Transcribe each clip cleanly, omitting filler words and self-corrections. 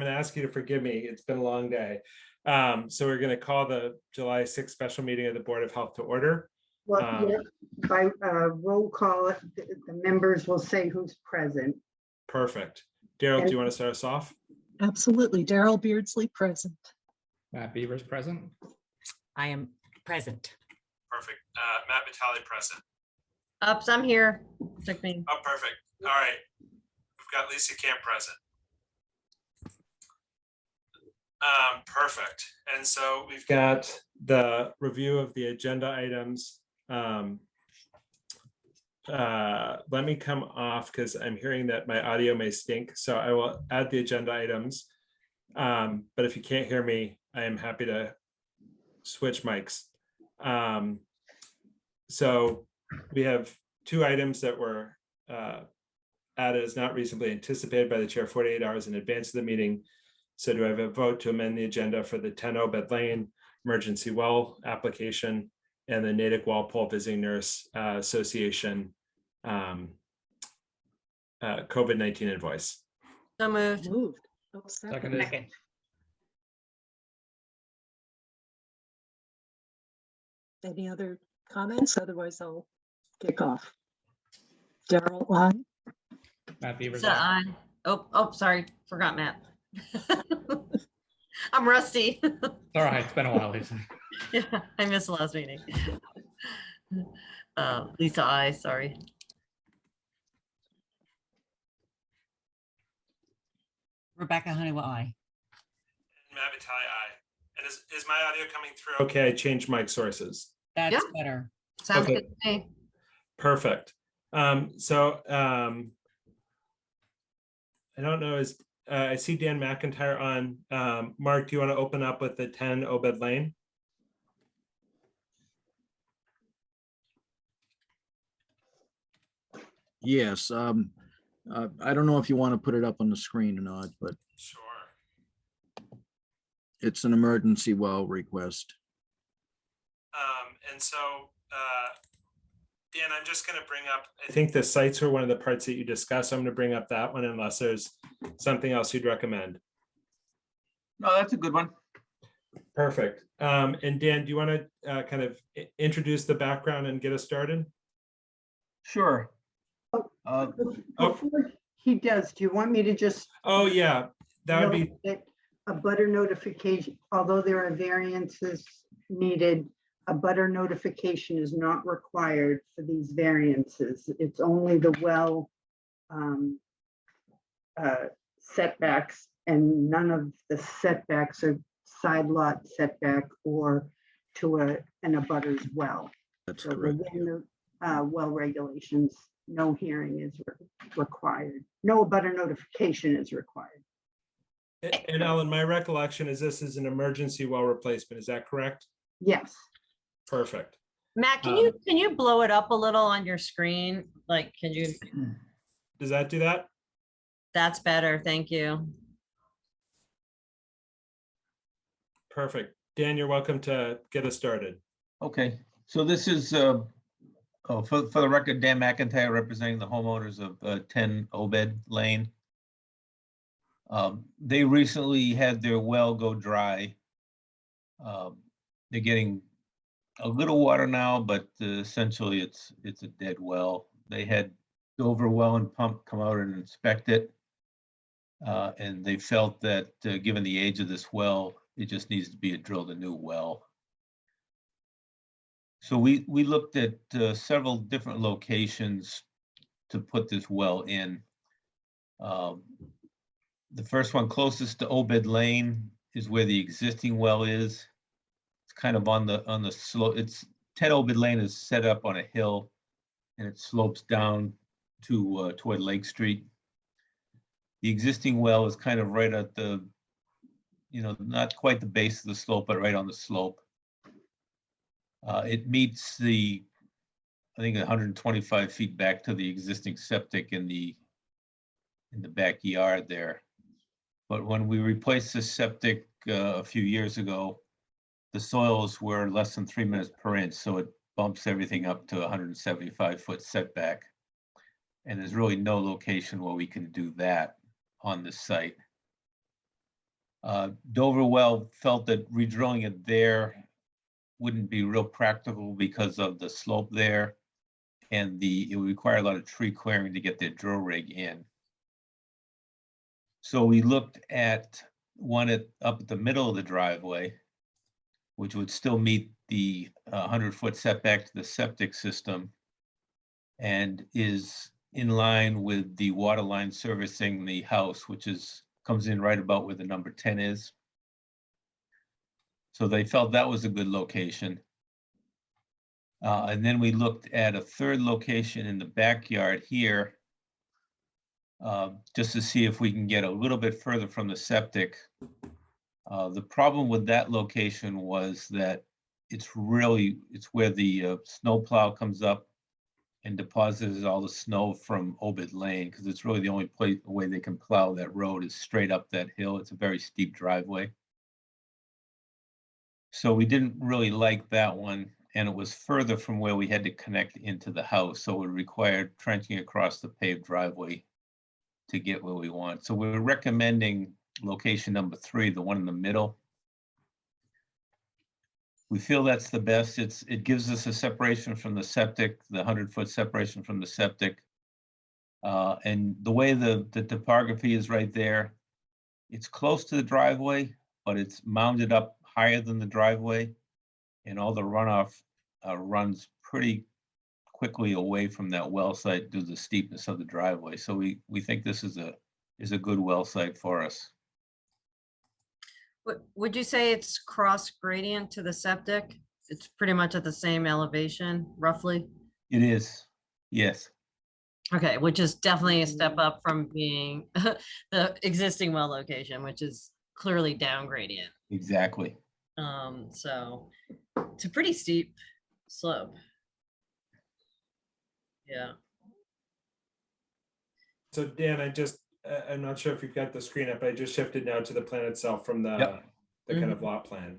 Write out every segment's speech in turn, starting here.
going to ask you to forgive me. It's been a long day. So we're going to call the July 6th special meeting of the Board of Health to order. Well, yeah, by roll call, the members will say who's present. Perfect. Daryl, do you want to start us off? Absolutely. Daryl Beardsley present. Matt Beavers present. I am present. Perfect. Matt Vitale present. Ups, I'm here. Took me. Oh, perfect. All right. We've got Lisa Camp present. Perfect. And so we've got the review of the agenda items. Let me come off because I'm hearing that my audio may stink. So I will add the agenda items. But if you can't hear me, I am happy to switch mics. So we have two items that were added as not reasonably anticipated by the chair 48 hours in advance of the meeting. So do I have a vote to amend the agenda for the 10 Obed Lane emergency well application and the Natick Walpole Visiting Nurse Association COVID-19 invoice? So moved. Moved. Oh, Seconded. Second. Any other comments? Otherwise, I'll kick off. Daryl, aye. Matt Beavers. So I. Oh, sorry. Forgot Matt. I'm rusty. All right, it's been a while, Lisa. Yeah, I missed the last meeting. Lisa, I. Sorry. Rebecca Honeywell, aye. Matt Vitale, aye. And is my audio coming through? Okay, I changed mic sources. That's Yeah. better. Sounds Okay. good to me. Perfect. I don't know, I see Dan McIntyre on. Mark, do you want to open up with the 10 Obed Lane? Yes, I don't know if you want to put it up on the screen or not, but Sure. it's an emergency well request. And so, Dan, I'm just going to bring up, I think the sites were one of the parts that you discussed. I'm going to bring up that one unless there's something else you'd recommend. No, that's a good one. Perfect. And Dan, do you want to kind of introduce the background and get us started? Sure. Before he does, do you want me to just? Oh, yeah, that would be, note that a butter notification, although there are variances needed, a butter notification is not required for these variances. It's only the well setbacks, and none of the setbacks are side lot setback or to an abutter's well. That's So correct. within the well regulations, no hearing is required. No abutter notification is required. and Ellen, my recollection is this is an emergency well replacement. Is that correct? Yes. Perfect. Matt, can you blow it up a little on your screen? Like, can you? Does that do that? That's better. Thank you. Perfect. Dan, you're welcome to get us started. Okay, so this is, for the record, Dan McIntyre representing the homeowners of 10 Obed Lane. They recently had their well go dry. They're getting a little water now, but essentially it's a dead well. They had Dover Well and Pump come out and inspect it. And they felt that given the age of this well, it just needs to be drilled a new well. So we looked at several different locations to put this well in. The first one closest to Obed Lane is where the existing well is. It's kind of on the slope. It's 10 Obed Lane is set up on a hill and it slopes down to toward Lake Street. The existing well is kind of right at the, not quite the base of the slope, but right on the slope. It meets I think 125 feet back to the existing septic in the backyard there. But when we replaced the septic a few years ago, the soils were less than 3 minutes per inch, so it bumps everything up to 175-foot setback. And there's really no location where we can do that on the site. Dover Well felt that redrilling it there wouldn't be real practical because of the slope there. And it would require a lot of tree clearing to get their drill rig in. So we looked at one up at the middle of the driveway, which would still meet the 100-foot setback to the septic system and is in line with the water line servicing the house, which comes in right about where the number 10 is. So they felt that was a good location. And then we looked at a third location in the backyard here, just to see if we can get a little bit further from the septic. The problem with that location was that it's where the snowplow comes up and deposits all the snow from Obed Lane, because it's really the only way they can plow that road is straight up that hill. It's a very steep driveway. So we didn't really like that one, and it was further from where we had to connect into the house, so it required trenching across the paved driveway to get where we want. So we're recommending location number 3, the one in the middle. We feel that's the best. It gives us a separation from the septic, the 100-foot separation from the septic. And the way the topography is right there, it's close to the driveway, but it's mounded up higher than the driveway, and all the runoff runs pretty quickly away from that well site due to the steepness of the driveway. So we think this is a good well site for us. Would you say it's cross gradient to the septic? It's pretty much at the same elevation, roughly? It is, yes. Okay, which is definitely a step up from being the existing well location, which is clearly down gradient. Exactly. So it's a pretty steep slope. Yeah. So Dan, I'm not sure if you've got the screen up. I just shifted now to the plan itself from the Yep. kind of lot plan.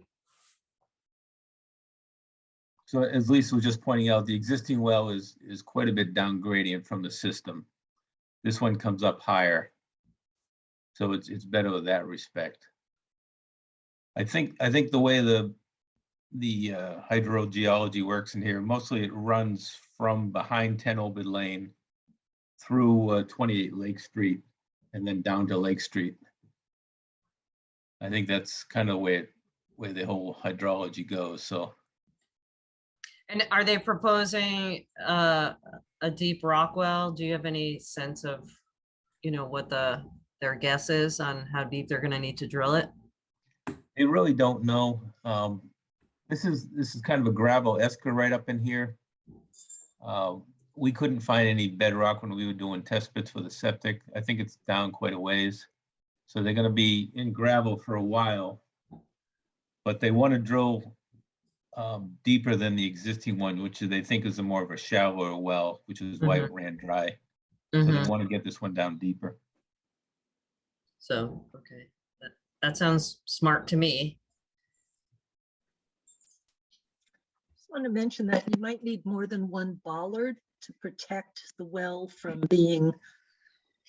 So as Lisa was just pointing out, the existing well is quite a bit down gradient from the system. This one comes up higher. So it's better with that respect. I think the way the hydrogeology works in here, mostly it runs from behind 10 Obed Lane through 28 Lake Street and then down to Lake Street. I think that's kind of where the whole hydrology goes. So. And are they proposing a deep rock well? Do you have any sense of, what their guess is on how deep they're going to need to drill it? They really don't know. This is kind of a gravel esker right up in here. We couldn't find any bedrock when we were doing test pits for the septic. I think it's down quite a ways. So they're going to be in gravel for a while, but they want to drill deeper than the existing one, which they think is more of a shallower well, which is why it ran dry. So they want to get this one down deeper. So, okay, that sounds smart to me. Just want to mention that you might need more than one bollard to protect the well from being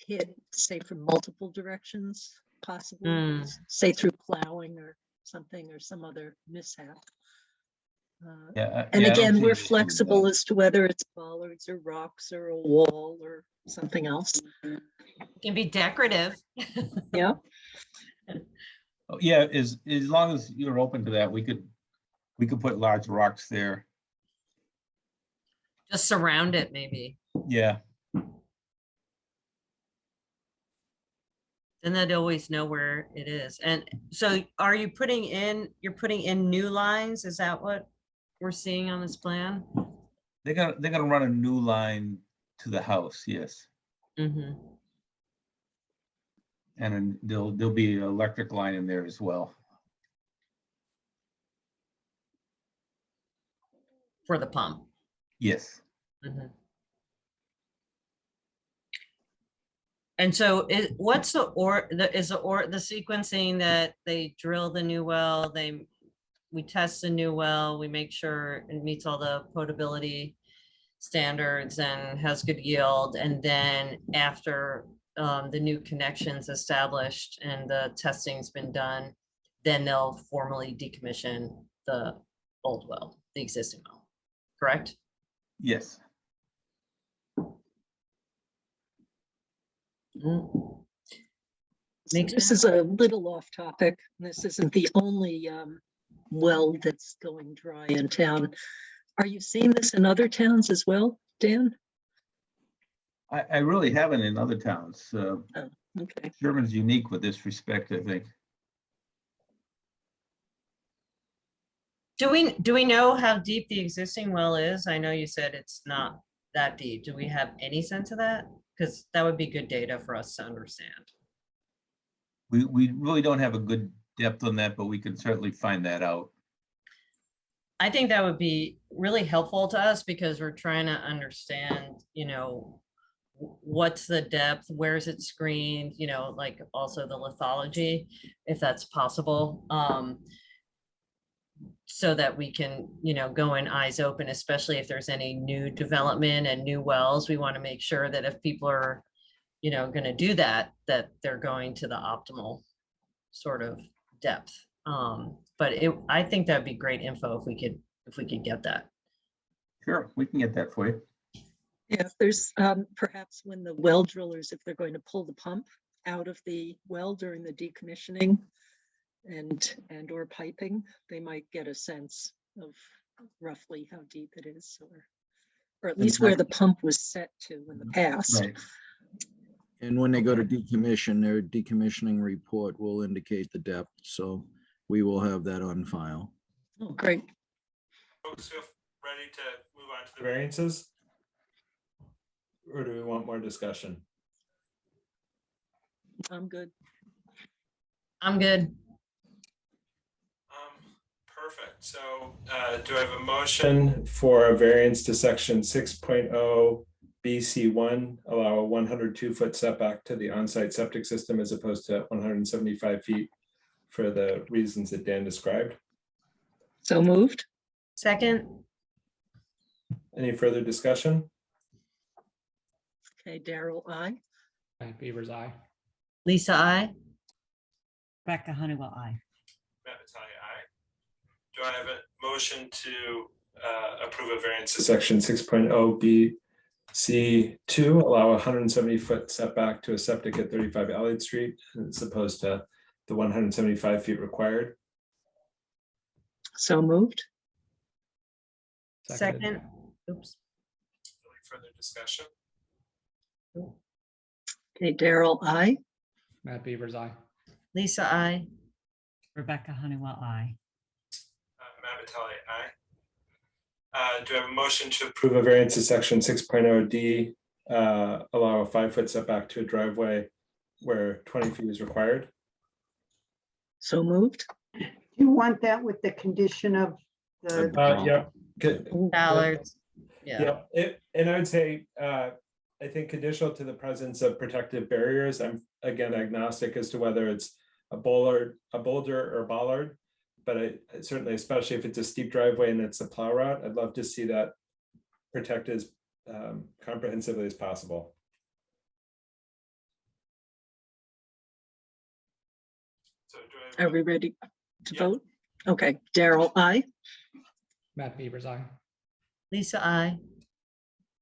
hit, say, from multiple directions, possibly, say through plowing or something, or some other mishap. And again, we're flexible as to whether it's bollards or rocks or a wall or something else. It can be decorative. Yeah. Oh, yeah, as long as you're open to that, we could put large rocks there. Just surround it, maybe. Yeah. Then they'd always know where it is. And so are you putting in new lines? Is that what we're seeing on this plan? They're gonna run a new line to the house, yes. Mm-hmm. And then there'll be an electric line in there as well. For the pump. Yes. Mm-hmm. And so what's the sequencing that they drill the new well, we test the new well, we make sure it meets all the potability standards and has good yield, and then after the new connections established and the testing's been done, then they'll formally decommission the old well, the existing well, correct? Yes. Mm. So Makes this is a little off topic. This isn't the only well that's going dry in town. Are you seeing this in other towns as well, Dan? I really haven't in other towns. Okay. Sherborn's unique with this respect, I think. Do we know how deep the existing well is? I know you said it's not that deep. Do we have any sense of that? Because that would be good data for us to understand. We really don't have a good depth on that, but we can certainly find that out. I think that would be really helpful to us because we're trying to understand, you know, what's the depth, where is it screened, you know, like also the lithology, if that's possible. So that we can, you know, go in eyes open, especially if there's any new development and new wells. We want to make sure that if people are, you know, going to do that, that they're going to the optimal sort of depth. But I think that'd be great info if we could get that. Sure, we can get that for you. Yeah, if there's perhaps when the well drillers, if they're going to pull the pump out of the well during the decommissioning and or piping, they might get a sense of roughly how deep it is, or at least where the pump was set to in the past. Right. And when they go to decommission, their decommissioning report will indicate the depth, so we will have that on file. Oh, great. Folks feel ready to move on to the variances? Or do we want more discussion? I'm good. I'm good. Perfect. So do I have a motion for a variance to section 6.0 BC1, allow a 102-foot setback to the on-site septic system as opposed to 175 feet for the reasons that Dan described? So moved. Second, Any further discussion? Okay, Daryl, I. Matt Beaver's aye. Lisa, I. Rebecca Honeywell, aye. Matt Vitale, aye. Do I have a motion to approve a variance to section 6.0 BC2, allow a 170-foot setback to a septic at 35 Elliott Street as opposed to the 175 feet required? So moved. Seconded. Second. Oops. Any further discussion? Okay, Daryl, I. Matt Beaver's aye. Lisa, I. Rebecca Honeywell, aye. Matt Vitale, aye. Do I have a motion to approve a variance to section 6.0 D, allow a 5-foot setback to a driveway where 20 feet is required? So moved. Do you want that with the condition of the? Yeah. Good. Ballards. Yeah. Yeah, and I would say, I think conditional to the presence of protective barriers. I'm again agnostic as to whether it's a boulder or bollard, but I certainly, especially if it's a steep driveway and it's a plow route, I'd love to see that protected as comprehensively as possible. So do I Are have a- we ready to Yeah. vote? Okay, Daryl, I. Matt Beaver's aye. Lisa, I.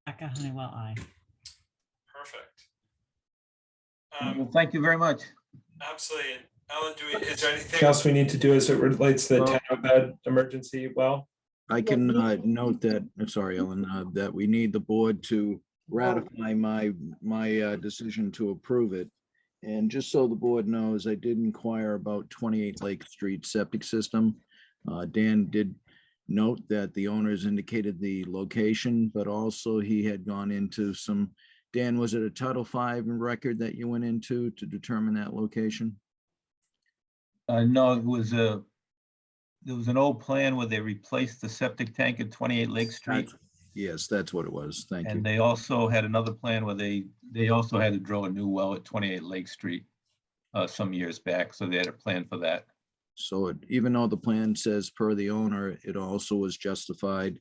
Rebecca Honeywell, aye. Perfect. Well, thank you very much. Absolutely. Ellen, is there anything else we need to do as it relates to the Well- 10-bed emergency well? I can note that, sorry, Ellen, that we need the board to ratify my decision to approve it. And just so the board knows, I did inquire about 28 Lake Street septic system. Dan did note that the owners indicated the location, but also he had gone into some, Dan, was it a Title V record that you went into to determine that location? No, there was an old plan where they replaced the septic tank at 28 Lake Street. Yes, that's what it was. Thank you. And they also had another plan where they also had to drill a new well at 28 Lake Street some years back. So they had a plan for that. So even though the plan says per the owner, it also was justified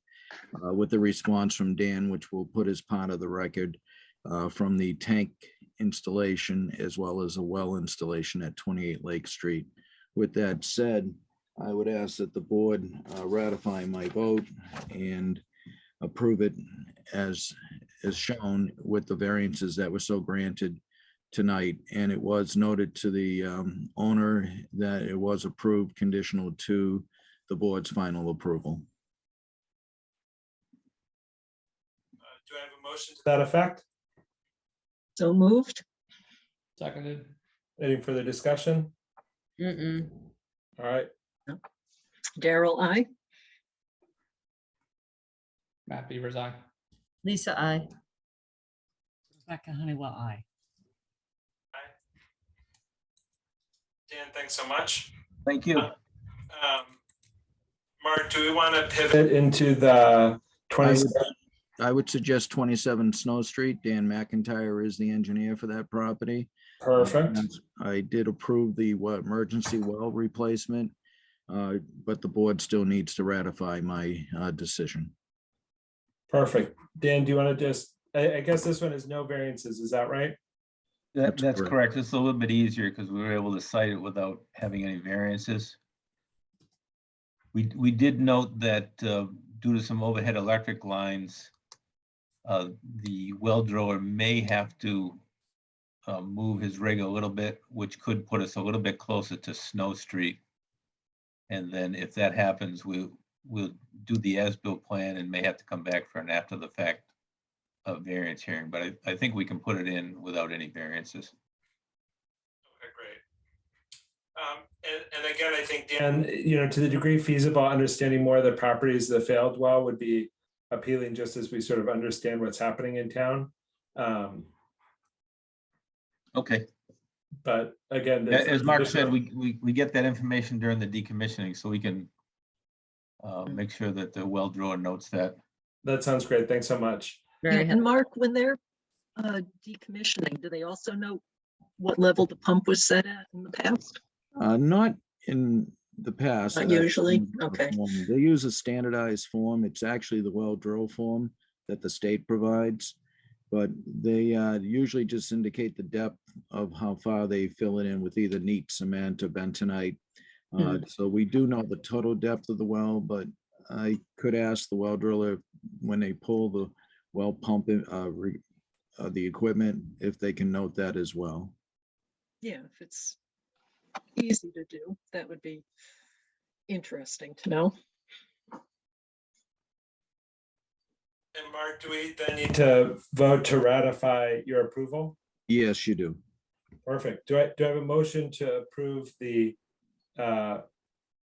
with the response from Dan, which we'll put as part of the record. from the tank installation as well as a well installation at 28 Lake Street. With that said, I would ask that the board ratify my vote and approve it as shown with the variances that were so granted tonight. And it was noted to the owner that it was approved conditional to the board's final approval. Do I have a motion to that effect? So moved. Seconded. Any further discussion? Mm-mm. All right, Daryl, I. Matt Beavers, aye. Lisa, I. Rebecca Honeywell, I. Dan, thanks so much. Thank you. Mark, do we want to pivot into the 27? I would suggest 27 Snow Street. Dan McIntyre is the engineer for that property. Perfect. I did approve the emergency well replacement, but the board still needs to ratify my decision. Perfect. Dan, do you want to just, I guess this one is no variances, is that right? That's That's correct. correct. It's a little bit easier because we were able to cite it without having any variances. We did note that due to some overhead electric lines, the well driller may have to move his rig a little bit, which could put us a little bit closer to Snow Street. And then if that happens, we'll do the as-built plan and may have to come back for an after the fact variance hearing, but I think we can put it in without any variances. Okay, great. And again, I think, Dan, to the degree feasible, understanding more of the properties of the failed well would be appealing, just as we sort of understand what's happening in town. Okay. But again, As Mark said, we get that information during the decommissioning, so we can make sure that the well driller notes that. That sounds great. Thanks so much. Very And Mark, when they're decommissioning, do they also know what level the pump was set at in the past? Not in the past. Not usually? in the Okay. form. They use a standardized form. It's actually the well drill form that the state provides. But they usually just indicate the depth of how far they fill it in with either neat cement or bentonite. So we do know the total depth of the well, but I could ask the well driller when they pull the well pump the equipment, if they can note that as well. Yeah, if it's easy to do, that would be interesting to know. And Mark, do we then need to vote to ratify your approval? Yes, you do. Perfect. Do I have a motion to approve the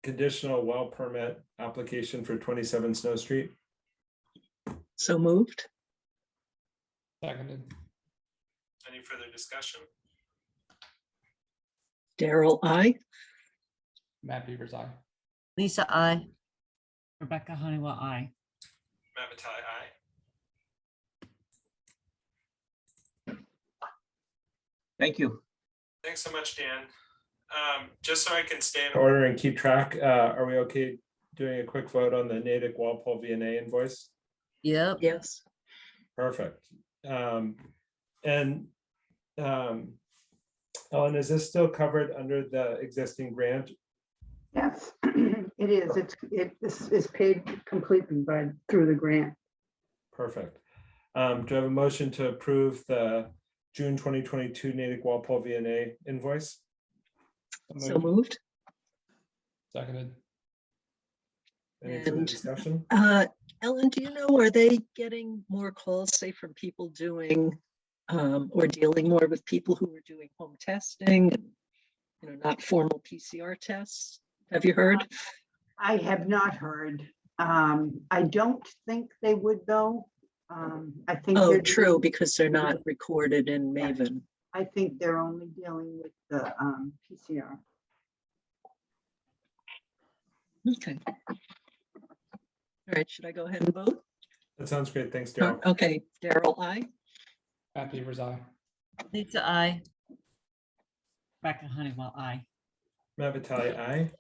conditional well permit application for 27 Snow Street? So moved. Seconded. Any further discussion? Daryl, I. Matt Beavers, aye. Lisa, I. Rebecca Honeywell, I. Matt Vitale, aye. Thank you. Thanks so much, Dan. Just so I can stay in order and keep track, are we okay doing a quick vote on the Natick Walpole VNA invoice? Yep. Yes. Perfect. Ellen, is this still covered under the existing grant? Yes, it is. This is paid completely through the grant. Perfect. Do I have a motion to approve the June 2022 Natick Walpole VNA invoice? So moved. Seconded. Any further And, discussion? Ellen, do you know, are they getting more calls, say, from people doing or dealing more with people who are doing home testing, and, not formal PCR tests? Have you heard? I have not heard. I don't think they would though. I think Oh, they're true, doing- because they're not recorded in Maven. I think they're only dealing with the PCR. Okay. All right, should I go ahead and vote? That sounds great. Thanks, Daryl. Okay, Daryl, I. Matt Beavers, aye. Lisa, I. Rebecca Honeywell, I. Matt Vitale, aye.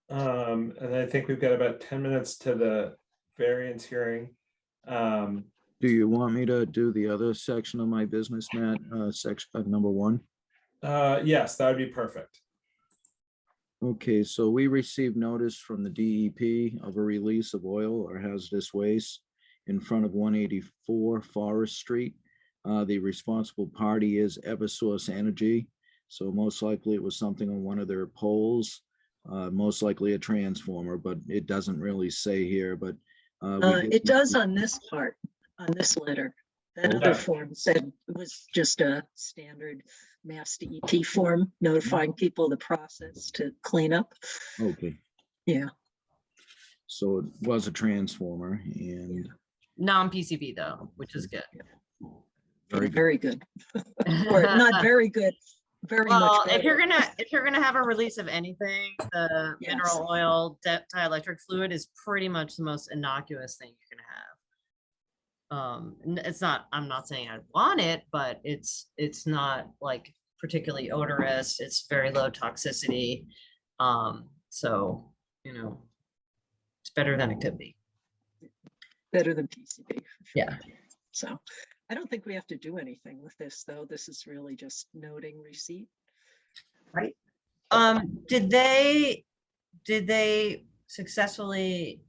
And I think we've got about 10 minutes to the variance hearing. Do you want me to do the other section of my business, Matt? Section number 1? Yes, that would be perfect. Okay, so we received notice from the DEP of a release of oil or hazardous waste in front of 184 Forest Street. The responsible party is Eversource Energy. So most likely it was something on one of their poles, most likely a transformer, but it doesn't really say here, but. we did- It does on this part, on this letter. That Okay. other form said it was just a standard Mass DEP form notifying people the process to clean up. Okay, Yeah, so it was a transformer and Non-PCB though, which is good. very good. very good. Or not very good, very much Well, better. if you're gonna have a release of anything, the Yes. mineral oil, dielectric fluid is pretty much the most innocuous thing you're gonna have. It's not, I'm not saying I want it, but it's not like particularly odorous. It's very low toxicity. So, you know, it's better than it could be. Better than PCB. for sure. Yeah. So I don't think we have to do anything with this, though. This is really just noting receipt. Right? Did they successfully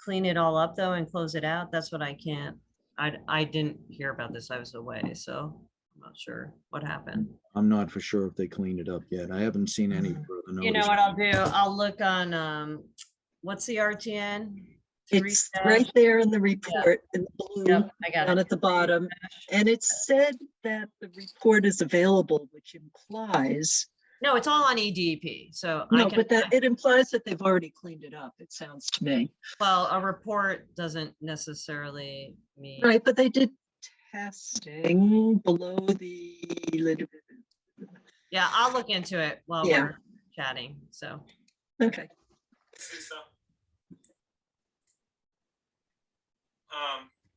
clean it all up though and close it out? That's what I can't, I didn't hear about this. I was away, so I'm not sure what happened. I'm not for sure if they cleaned it up yet. I haven't seen any Mhm. further notice. You know what I'll do? I'll look on, what's the RTN? to read It's that? right there in the report in blue Yep, I got down it. at the bottom. And it said that the report is available, which implies, No, it's all on EDP, so I no, can, but that it implies that they've already cleaned it up, it sounds to me. well, a report doesn't necessarily mean. Right, but they did testing below the, Yeah, I'll look into it while Yeah. we're chatting, so. okay.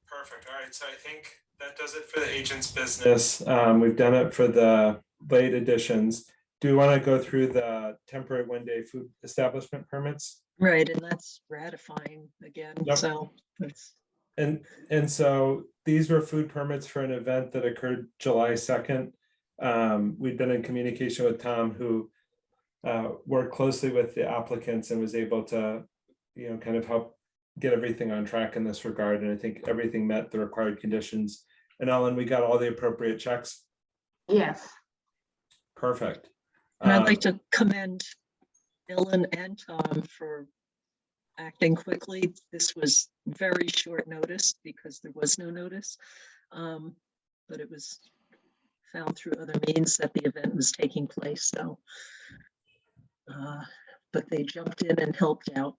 Perfect. All right. So I think that does it for the agent's business. We've done it for the late additions. Do we want to go through the temporary one-day food establishment permits? Right, and that's ratifying again, Yep. so it's, And so these were food permits for an event that occurred July 2nd. We've been in communication with Tom, who worked closely with the applicants and was able to, kind of help get everything on track in this regard. And I think everything met the required conditions. And Ellen, we got all the appropriate checks. Yes. Perfect. and I'd like to commend Ellen and Tom for acting quickly. This was very short notice because there was no notice. But it was found through other means that the event was taking place, so. But they jumped in and helped out.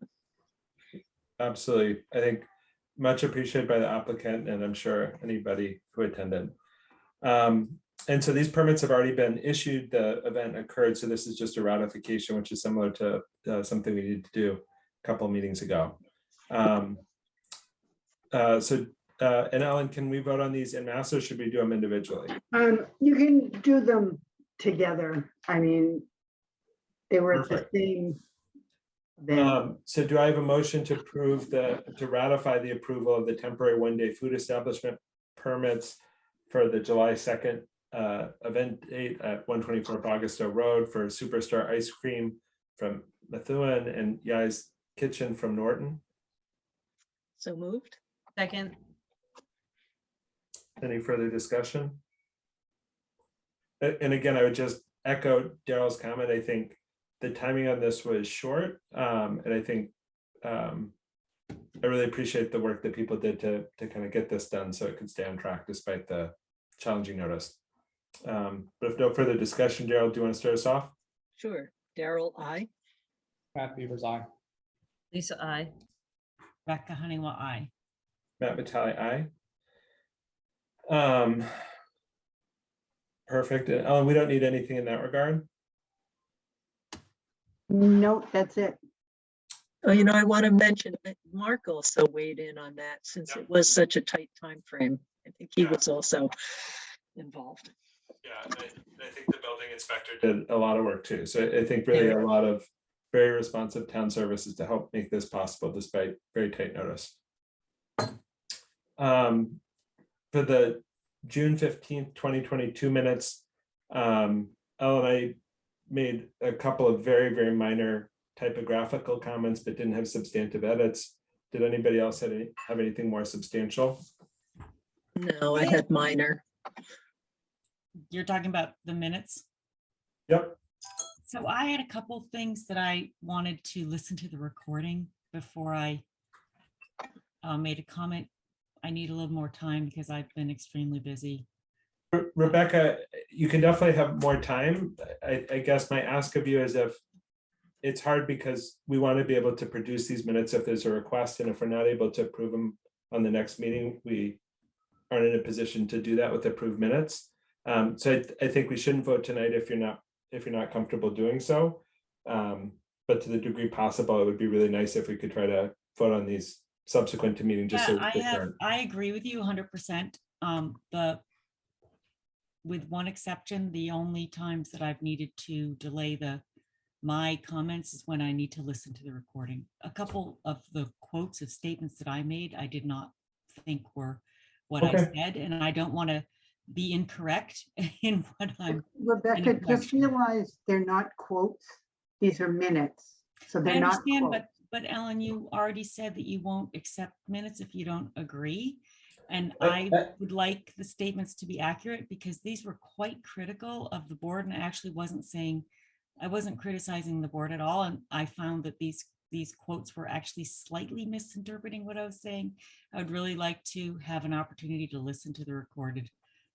Absolutely. I think much appreciated by the applicant and I'm sure anybody who attended. And so these permits have already been issued, the event occurred, so this is just a ratification, which is similar to something we needed to do a couple of meetings ago. And Ellen, can we vote on these in mass or should we do them individually? You can do them together. I mean, they were at the Perfect. same event. So do I have a motion to approve to ratify the approval of the temporary one-day food establishment permits for the July 2nd event date at 124 Augusta Road for Superstar Ice Cream from Methuen and Yai's Kitchen from Norton? So moved? Second, Any further discussion? And again, I would just echo Daryl's comment. I think the timing on this was short. And I think I really appreciate the work that people did to kind of get this done so it could stay on track despite the challenging notice. But if no further discussion, Daryl, do you want to start us off? Sure. Daryl, I. Matt Beavers, aye. Lisa, I. Rebecca Honeywell, aye. Matt Vitale, aye. Perfect. And Ellen, we don't need anything in that regard. Nope, that's it. Oh, I want to mention that Mark also weighed in on that since Yep. it was such a tight time frame. I think he Yeah. was also involved. Yeah, I think the building inspector did a lot of work too. So I think really a lot of very responsive town services to help make this possible despite very tight notice. For the June 15th, 2022 minutes, Ellen and I made a couple of very, very minor typographical comments, but didn't have substantive edits. Did anybody else have anything more substantial? No, I had minor. You're talking about the minutes? Yep. So I had a couple things that I wanted to listen to the recording before I made a comment. I need a little more time because I've been extremely busy. Rebecca, you can definitely have more time. I guess my ask of you is if it's hard because we want to be able to produce these minutes if there's a request, and if we're not able to approve them on the next meeting, we aren't in a position to do that with approved minutes. So I think we shouldn't vote tonight if you're not comfortable doing so. But to the degree possible, it would be really nice if we could try to vote on these subsequent to meeting. Just Yeah, so I agree with you 100%. With one exception, the only times that I've needed to delay my comments is when I need to listen to the recording. A couple of the quotes of statements that I made, I did not think were what I said, and I don't want to be incorrect in what I'm. Rebecca, just realize they're not quotes. These are minutes. So I they're not understand, quotes. but Ellen, you already said that you won't accept minutes if you don't agree. And I would like the statements to be accurate because these were quite critical of the board, and I actually I wasn't criticizing the board at all. And I found that these quotes were actually slightly misinterpreting what I was saying. I would really like to have an opportunity to listen to the recorded.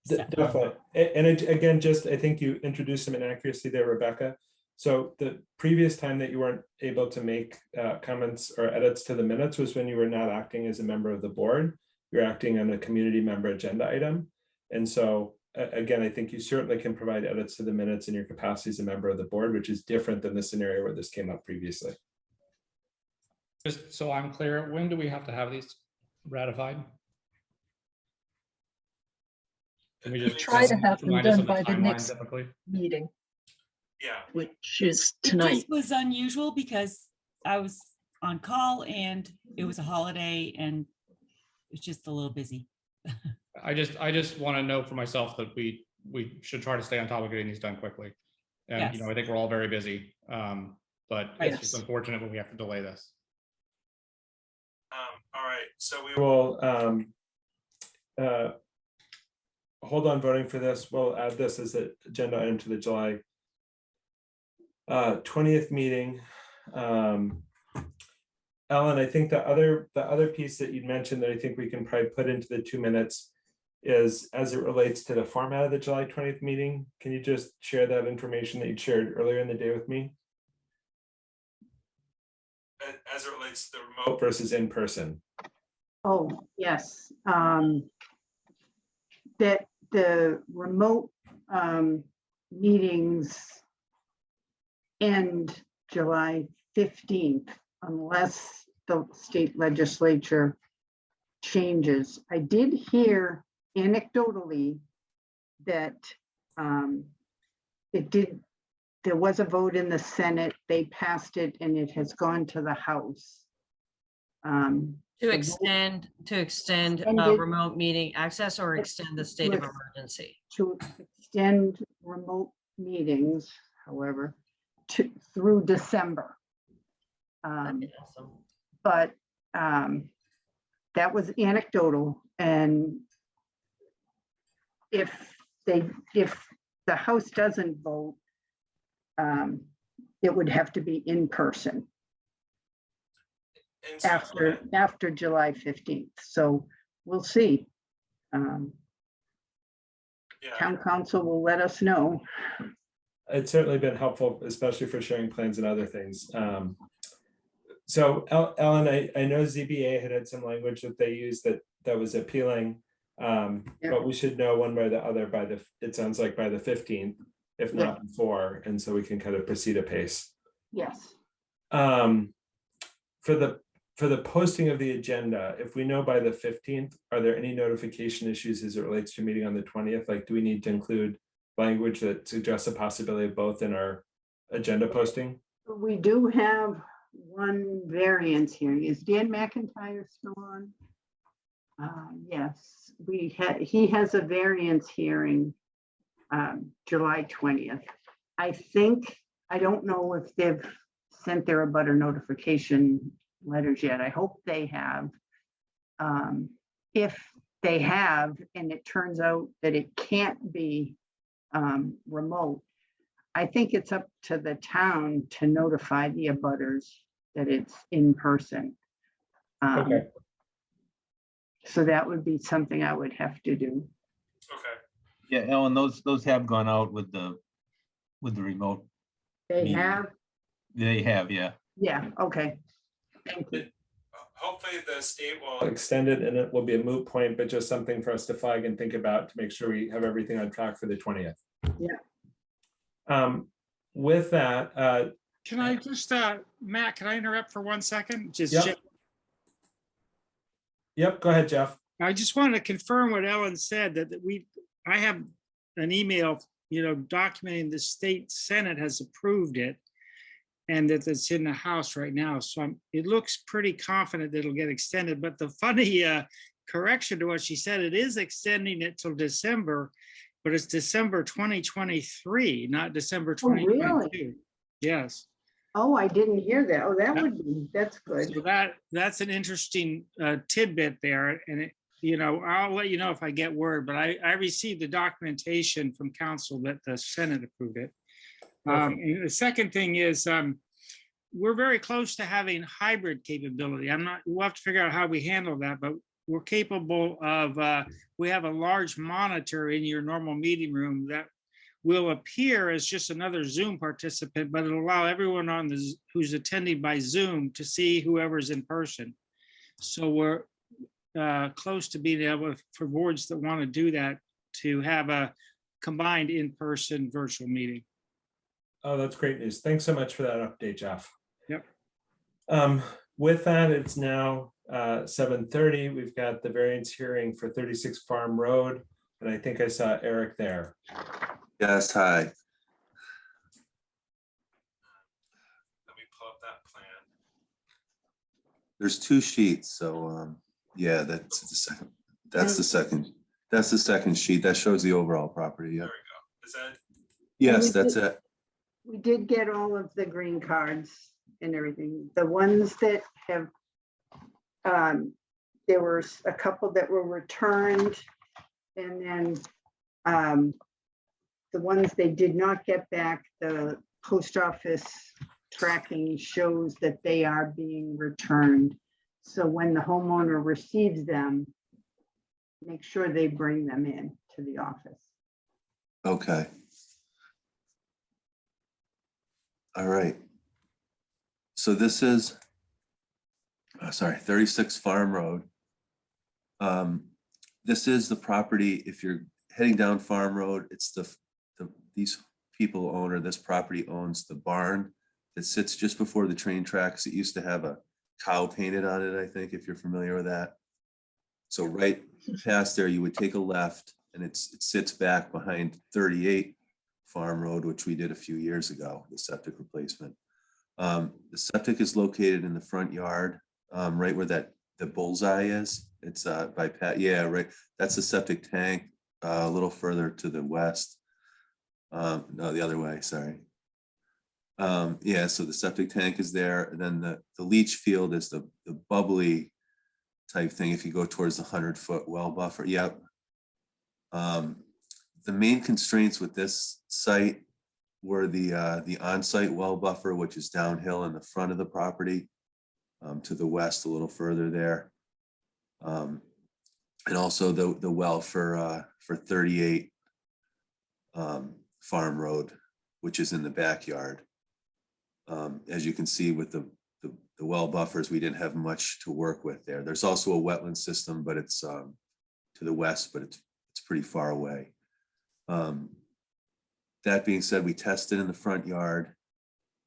definitely. And again, just I think you introduced some inaccuracy there, Rebecca. So the previous time that you weren't able to make comments or edits to the minutes was when you were not acting as a member of the board. You're acting on a community member agenda item. And so again, I think you certainly can provide edits to the minutes in your capacity as a member of the board, which is different than the scenario where this came up previously. Just so I'm clear, when do we have to have these ratified? Can we just Try to have them remind us done of the by the timeline next typically? meeting, Yeah. which is This tonight. was unusual because I was on call and it was a holiday and it's just a little busy. I just want to know for myself that we should try to stay on top of getting these done quickly. And, you know, I think we're all very busy, but it's just Yes. unfortunate when we have to delay this. All right, so we will hold on voting for this. We'll add this as an agenda item to the July 20th meeting. Ellen, I think the other piece that you'd mentioned that I think we can probably put into the 2 minutes is as it relates to the format of the July 20th meeting. Can you just share that information that you shared earlier in the day with me? As it relates to the remote versus in person. Oh, yes. That the remote meetings end July 15th unless the state legislature changes. I did hear anecdotally that there was a vote in the Senate, they passed it, and it has gone to the House. To extend Extended- remote meeting access or extend the state of With- emergency. To extend remote meetings, however, through December. That'd be awesome. But that was anecdotal, and if the House doesn't vote, it would have to be in person And so- after July 15th. So we'll see. Yeah. Town council will let us know. It's certainly been helpful, especially for sharing plans and other things. So Ellen, I know ZBA had some language that they used that was appealing, but we should know one way or the other it sounds like by the 15th, if not before, and so we can kind of proceed apace. Yes. For the posting of the agenda, if we know by the 15th, are there any notification issues as it relates to meeting on the 20th? Like, do we need to include language that suggests a possibility of both in our agenda posting? We do have one variance here. Is Dan McIntyre still on? Yes, he has a variance hearing July 20th. I think, I don't know if they've sent their abutter notification letters yet. I hope they have. If they have, and it turns out that it can't be remote, I think it's up to the town to notify the abutters that it's in person. Okay. So that would be something I would have to do. Okay. Yeah, Ellen, those have gone out with the remote. They Meeting. have, They have, yeah. yeah, okay. Thank you. Hopefully the state will extend it and it will be a moot point, but just something for us to flag and think about to make sure we have everything on track for the 20th. Yeah. With that, Can I just, Matt, can I interrupt for 1 second? Just, Yep. Yep, go ahead, Jeff. I just wanted to confirm what Ellen said, that I have an email, documenting the state Senate has approved it and that it's in the House right now. So it looks pretty confident that it'll get extended. But the funny correction to what she said, it is extending it till December, but it's December 2023, not December Oh, really? 2022. Yes. Oh, I didn't hear that. Oh, that's good. So that's an interesting tidbit there. And I'll let you know if I get word, but I received the documentation from council that the Senate approved it. And the second thing is, we're very close to having hybrid capability. We'll have to figure out how we handle that, but we're capable of, we have a large monitor in your normal meeting room that will appear as just another Zoom participant, but it'll allow everyone who's attending by Zoom to see whoever's in person. So we're close to being able, for boards that want to do that, to have a combined in-person virtual meeting. Oh, that's great news. Thanks so much for that update, Jeff. Yep. With that, it's now 7:30. We've got the variance hearing for 36 Farm Road, and I think I saw Eric there. Yes, hi. Let me pull up that plan. There's two sheets, so yeah, that's the second. That's the second sheet. That shows the overall property. Yeah. There we go. Is that? Yes, that's it. We did get all of the green cards and everything. The ones that have, there were a couple that were returned, and then the ones they did not get back, the post office tracking shows that they are being returned. So when the homeowner receives them, make sure they bring them in to the office. Okay. All right. So this is, 36 Farm Road. This is the property, if you're heading down Farm Road, it's these people own, or this property owns the barn that sits just before the train tracks. It used to have a cow painted on it, I think, if you're familiar with that. So right past there, you would take a left, and it sits back behind 38 Farm Road, which we did a few years ago, the septic replacement. The septic is located in the front yard, right where the bullseye is. It's by Pat. Yeah, right. That's the septic tank. A little further to the west. No, the other way. Sorry. Yeah. So the septic tank is there, and then the leach field is the bubbly type thing. If you go towards the 100-foot well buffer. Yep. The main constraints with this site were the on-site well buffer, which is downhill in the front of the property, to the west a little further there, and also the well for 38 Farm Road, which is in the backyard. As you can see with the well buffers, we didn't have much to work with there. There's also a wetland system, but it's to the west, but it's pretty far away. That being said, we tested in the front yard.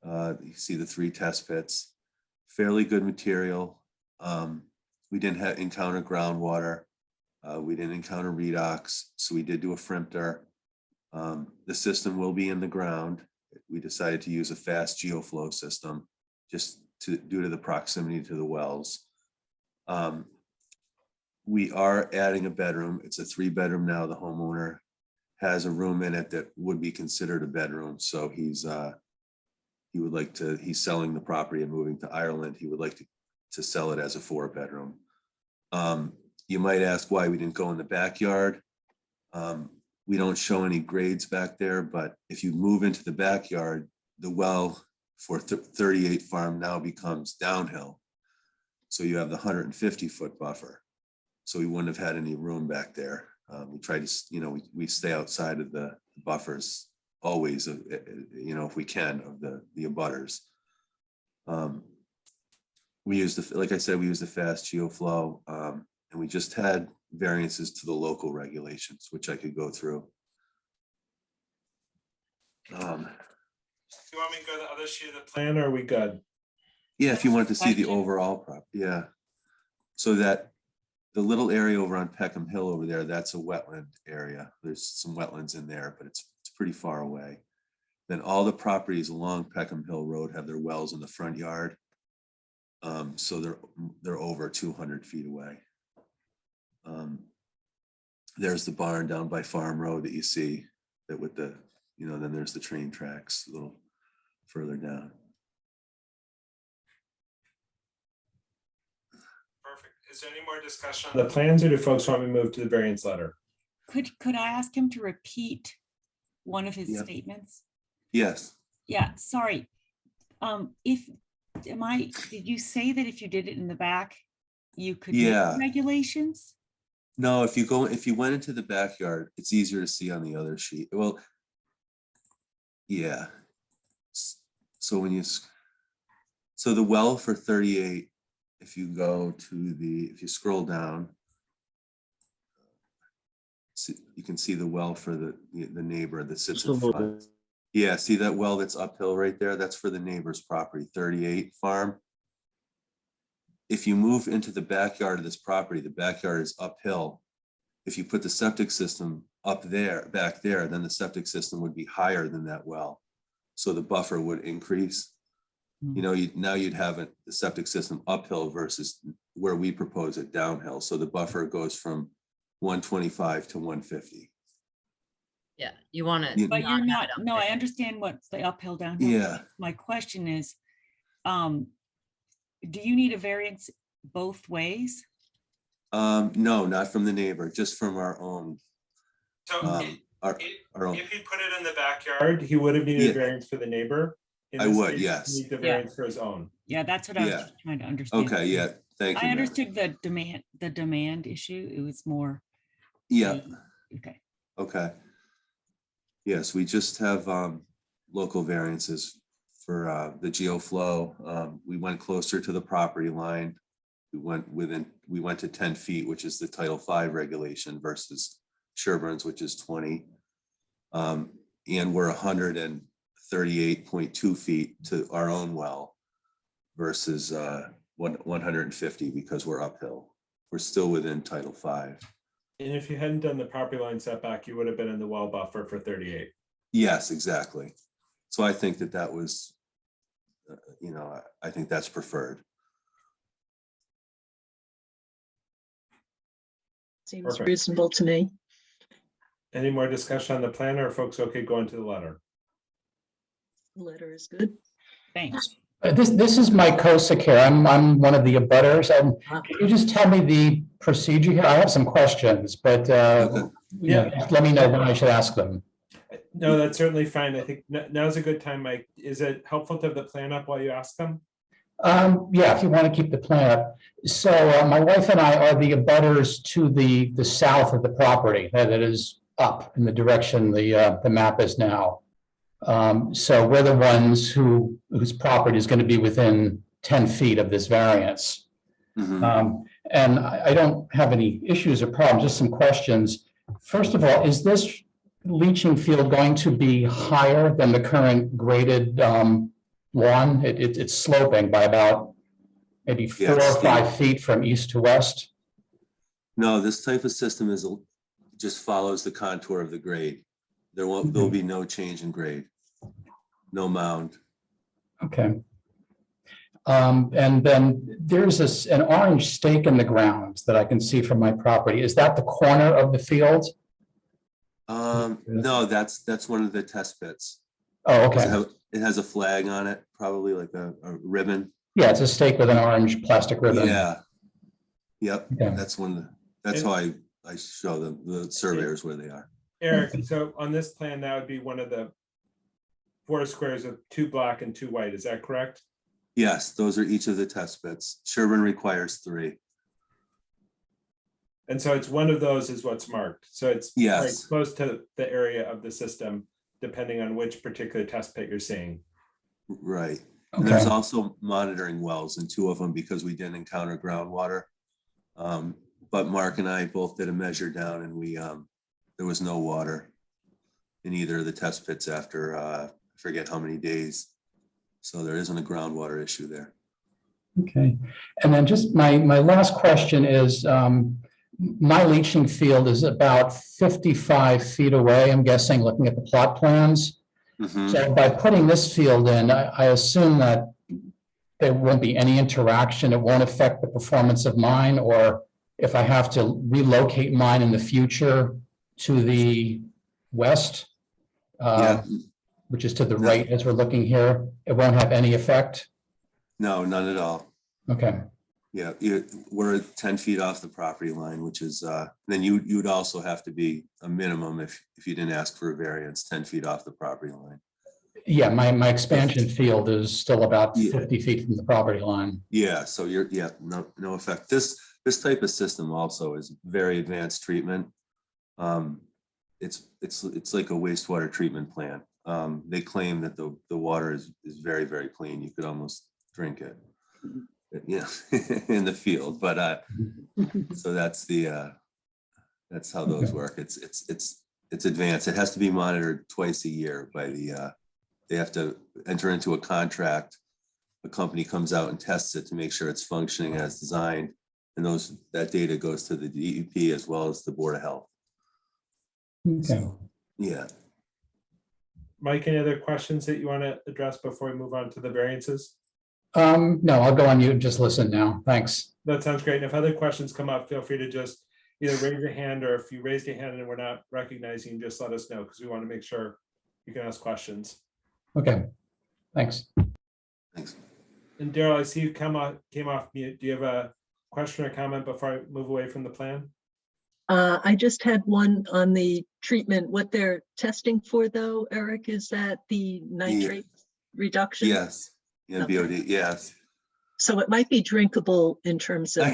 You see the 3 test pits, fairly good material. We didn't encounter groundwater. We didn't encounter redox, so we did do a frimpter. The system will be in the ground. We decided to use a fast geoflow system due to the proximity to the wells. we are adding a bedroom. It's a 3-bedroom now. The homeowner has a room in it that would be considered a bedroom. So he's selling the property and moving to Ireland. He would like to sell it as a 4-bedroom. You might ask why we didn't go in the backyard. We don't show any grades back there, but if you move into the backyard, the well for 38 farm now becomes downhill. So you have the 150-foot buffer. So we wouldn't have had any room back there. We try to, we stay outside of the buffers always, if we can, of the abutters. We use like I said, we use the fast geoflow, and we just had variances to the local regulations, which I could go through. Do you want me to go to the other sheet of the plan, or are we good? Yeah, if you wanted to see the Question. overall prop, yeah. So that the little area over on Peckham Hill over there, that's a wetland area. There's some wetlands in there, but it's pretty far away. Then all the properties along Peckham Hill Road have their wells in the front yard. So they're over 200 feet away. There's the barn down by Farm Road that you see that with the, then there's the train tracks a little further down. Perfect. Is there any more discussion on the plans, or do folks want me to move to the variance letter? Could I ask him to repeat one of his Yeah. statements? Yes. Yeah, sorry. Did you say that if you did it in the back, you could meet the Yeah. regulations? No, if you went into the backyard, it's easier to see on the other sheet. Well, yeah. So so the well for 38, if you scroll down, you can see the well for the neighbor that sits in front. Yeah, see that well that's uphill right there? That's for the neighbor's property, 38 farm. If you move into the backyard of this property, the backyard is uphill. If you put the septic system back there, then the septic system would be higher than that well. So the buffer would increase. Now you'd have the septic system uphill versus where we propose it downhill. So the buffer goes from 125 to 150. Yeah, you want to. But you're not, no, I understand what's the uphill downhill. Yeah. My question is, do you need a variance both ways? No, not from the neighbor, just from our own. So Our own. if he put it in the backyard, he would have needed Yeah. a variance for the neighbor. In I this would, case, yes. he need the Yeah. variance for his own. Yeah, that's what I was Yeah. just trying to understand. Okay, yeah, thank you. I ma'am. understood the demand issue. It was more. Yeah, Okay. okay. Yes, we just have local variances for the geoflow. We went closer to the property line. We went to 10 feet, which is the Title V regulation versus Sherborn's, which is 20. And we're 138.2 feet to our own well versus 150 because we're uphill. We're still within Title V. And if you hadn't done the property line setback, you would have been in the well buffer for 38. Yes, exactly. So I think that was, I think that's preferred. Seems Perfect. reasonable to me. Any more discussion on the plan, or are folks okay going to the letter? Letter is good. Thanks. This is Mike Kosick here. I'm one of the abutters. And can you just tell me the procedure here? I have some questions, but just let me know when I should ask them. No, that's certainly fine. I think now's a good time, Mike. Is it helpful to have the plan up while you ask them? Yeah, if you want to keep the plan up. So my wife and I are the abutters to the south of the property that is up in the direction the map is now. So we're the ones whose property is going to be within 10 feet of this variance. Mhm. And I don't have any issues or problems, just some questions. First of all, is this leaching field going to be higher than the current graded lawn? It's sloping by about maybe 4 it's or 5 steep. feet from east to west. No, this type of system just follows the contour of the grade. There'll be no change in grade, no mound. Okay. And then there's an orange stake in the ground that I can see from my property. Is that the corner of the field? No, that's one of the test pits. Oh, Does okay. it has a flag on it, probably like a ribbon. Yeah, it's a stake with an orange plastic ribbon. Yeah. Yep, Okay. that's how I show the surveyors where they are. Eric, so on this plan, that would be one of the 4 squares of 2 black and 2 white. Is that correct? Yes, those are each of the test pits. Sherborn requires 3. And so it's one of those is what's marked. So it's very Yes. close to the area of the system, depending on which particular test pit you're seeing. Right. And there's Okay. also monitoring wells in 2 of them because we didn't encounter groundwater. But Mark and I both did a measure down and there was no water in either of the test pits after, I forget how many days. So there isn't a groundwater issue there. Okay. And then just my last question is, my leaching field is about 55 feet away, I'm guessing, looking at the plot plans. Mhm. So by putting this field in, I assume that there won't be any interaction. It won't affect the performance of mine, or if I have to relocate mine in the future to the west, Yeah, which is to the right as we're looking here, it won't have any effect? no, none at all. Okay, Yeah, we're 10 feet off the property line, which is, then you would also have to be a minimum if you didn't ask for a variance, 10 feet off the property line. yeah, my expansion field is still about Yeah. 50 feet from the property line. Yeah, so no effect. This type of system also is very advanced treatment. It's like a wastewater treatment plant. They claim that the water is very, very clean. You could almost drink it. Yeah, in the field, but so that's how those work. It's advanced. It has to be monitored twice a year by they have to enter into a contract. A company comes out and tests it to make sure it's functioning as designed, and that data goes to the DEP as well as the Board of Health. Okay. Yeah. Mike, any other questions that you want to address before we move on to the variances? No, I'll go on mute and just listen now. Thanks. That sounds great. And if other questions come up, feel free to just either raise your hand, or if you raised your hand and we're not recognizing, just let us know, because we want to make sure you can ask questions. Okay, thanks. Thanks. And Daryl, I see you came off mute. Do you have a question or comment before I move away from the plan? I just had one on the treatment. What they're testing for though, Eric, is that the nitrate reduction? Yes. Yeah, Okay. BOD. Yes. So it might be drinkable in terms of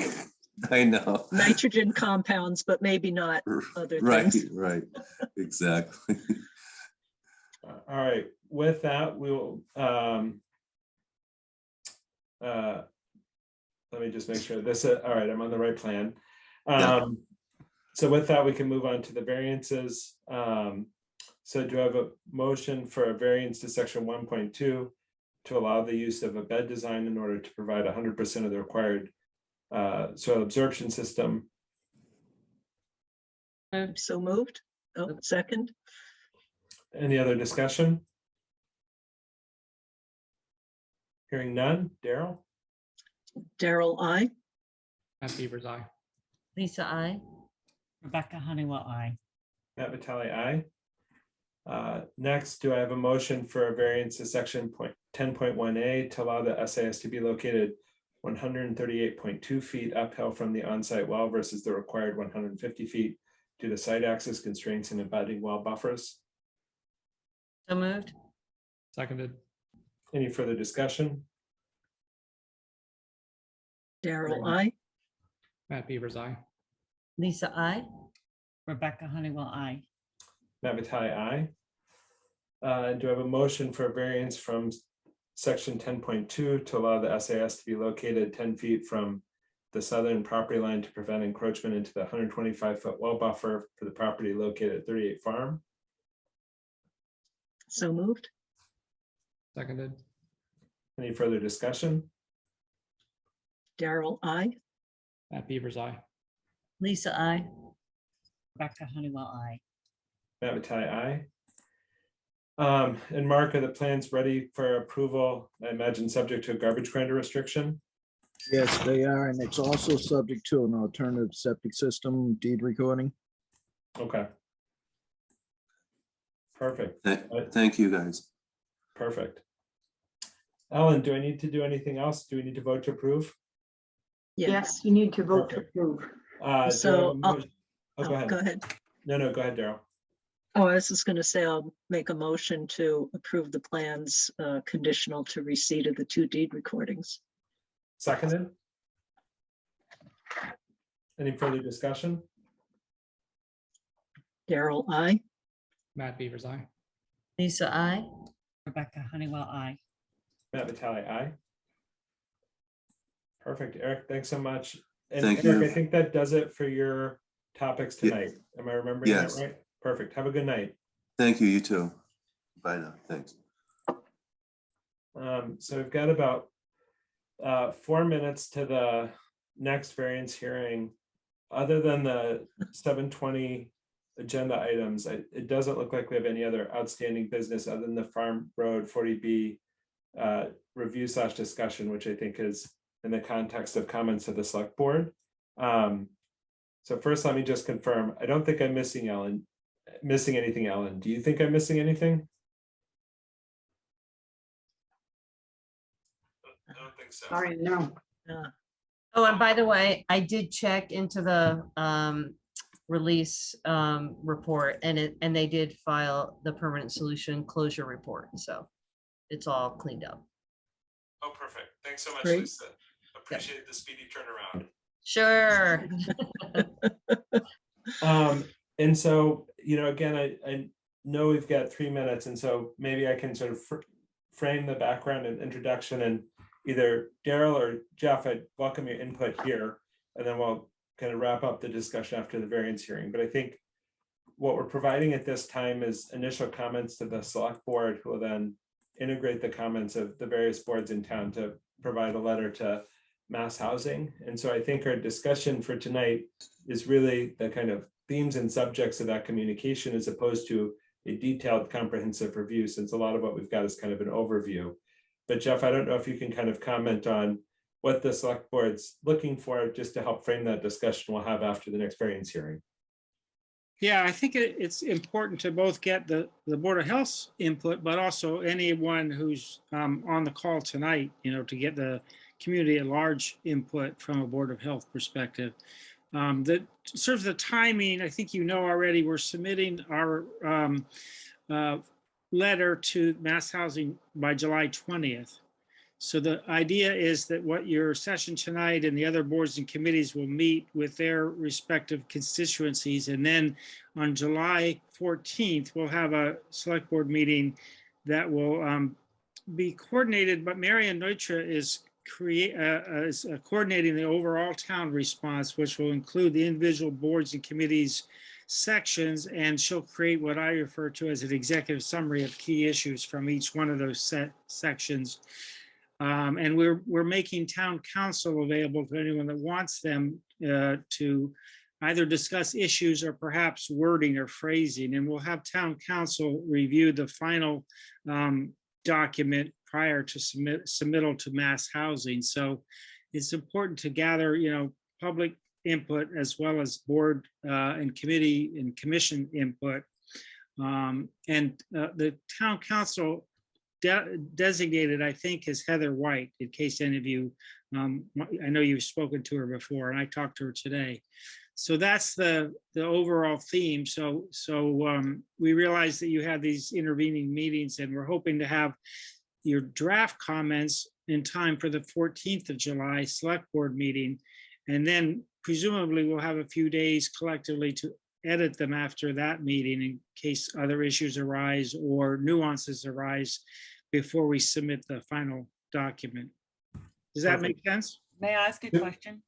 I know. nitrogen compounds, but maybe not other Right. things. Right. Exactly. All right. With that, we will. Let me just make sure this. All right, I'm on the right plan. Yeah. So with that, we can move on to the variances. So do I have a motion for a variance to section 1.2 to allow the use of a bed design in order to provide 100% of the required soil absorption system? So moved. Oh, second. Any other discussion? Hearing none. Daryl? Daryl, I. Matt Beavers, aye. Lisa, I. Rebecca Honeywell, I. Matt Vitale, aye. Next, do I have a motion for a variance to section 10.1A to allow the SAS to be located 138.2 feet uphill from the on-site well versus the required 150 feet due to site access constraints and abutting well buffers? So moved. Seconded. Any further discussion? Daryl, I. Matt Beavers, aye. Lisa, I. Rebecca Honeywell, I. Matt Vitale, aye. Do I have a motion for a variance from section 10.2 to allow the SAS to be located 10 feet from the southern property line to prevent encroachment into the 125-foot well buffer for the property located at 38 Farm? So moved. Seconded. Any further discussion? Daryl, I. Matt Beavers, aye. Lisa, I. Rebecca Honeywell, I. Matt Vitale, aye. And Mark, are the plans ready for approval? I imagine subject to a garbage grinder restriction? Yes, they are, and it's also subject to an alternative septic system deed recording. Okay. Perfect. Thank you, guys. Perfect. Ellen, do I need to do anything else? Do we need to vote to approve? Yes, you need to vote to Perfect. approve. Do I have a So, motion? Oh, Oh, go ahead. Go ahead. No, go ahead, Daryl. Oh, I was just going to say, I'll make a motion to approve the plans conditional to receipt of the 2 deed recordings. Seconded. Any further discussion? Daryl, I. Matt Beavers, aye. Lisa, I. Rebecca Honeywell, I. Matt Vitale, aye. Perfect. Eric, thanks so much. And Thank Eric, you. I think that does it for your topics Ye- tonight. Am I remembering that Yes. right? Perfect. Have a good night. Thank you, you too. Bye now, thanks. So we've got about 4 minutes to the next variance hearing. Other than the 7:20 agenda items, it doesn't look like we have any other outstanding business other than the Farm Road 40B review / discussion, which I think is in the context of comments to the select board. So first, let me just confirm, I don't think I'm missing anything, Ellen. Do you think I'm missing anything? I don't think so. Sorry, no. Oh, and by the way, I did check into the release report, and they did file the permanent solution closure report, so it's all cleaned up. Oh, perfect. Thanks so much, Great. Lisa. Appreciate the speedy turnaround. Sure. And so, again, I know we've got 3 minutes, and so maybe I can sort of frame the background and introduction, and either Daryl or Jeff, I'd welcome your input here, and then we'll kind of wrap up the discussion after the variance hearing. But I think what we're providing at this time is initial comments to the select board, who will then integrate the comments of the various boards in town to provide a letter to Mass Housing. And so I think our discussion for tonight is really the kind of themes and subjects of that communication, as opposed to a detailed comprehensive review, since a lot of what we've got is kind of an overview. But Jeff, I don't know if you can kind of comment on what the select board's looking for, just to help frame that discussion we'll have after the next variance hearing. Yeah, I think it's important to both get the Board of Health's input, but also anyone who's on the call tonight, to get the community at large input from a Board of Health perspective. That serves the timing, I think already, we're submitting our letter to Mass Housing by July 20th. So the idea is that what your session tonight and the other boards and committees will meet with their respective constituencies. And then on July 14th, we'll have a select board meeting that will be coordinated, but Marian Neutra is coordinating the overall town response, which will include the individual boards and committees sections, and she'll create what I refer to as an executive summary of key issues from each one of those sections. And we're making town council available to anyone that wants them to either discuss issues or perhaps wording or phrasing. And we'll have town council review the final document prior to submittal to Mass Housing. So it's important to gather, public input as well as board and committee and commission input. And the town council designated, I think, is Heather White, in case any of you, I know you've spoken to her before, and I talked to her today. So that's the overall theme. So we realize that you have these intervening meetings, and we're hoping to have your draft comments in time for the 14th of July select board meeting. And then presumably we'll have a few days collectively to edit them after that meeting in case other issues arise or nuances arise before we submit the final document. Does that make sense? May I ask a question?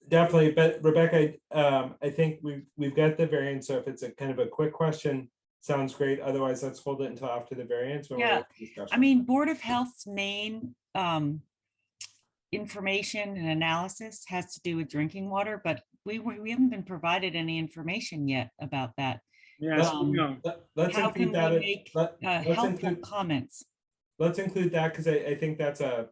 Definitely, but Rebecca, I think we've got the variance, so if it's a kind of a quick question, sounds great. Otherwise, let's hold it until after the variance. When we're Yeah, at the discussion. I mean, Board of Health's main information and analysis has to do with drinking water, but we haven't been provided any information yet about that. Yes, Um, no. Let's How can include we that. make Let's helpful include, comments? let's include that because I think that's a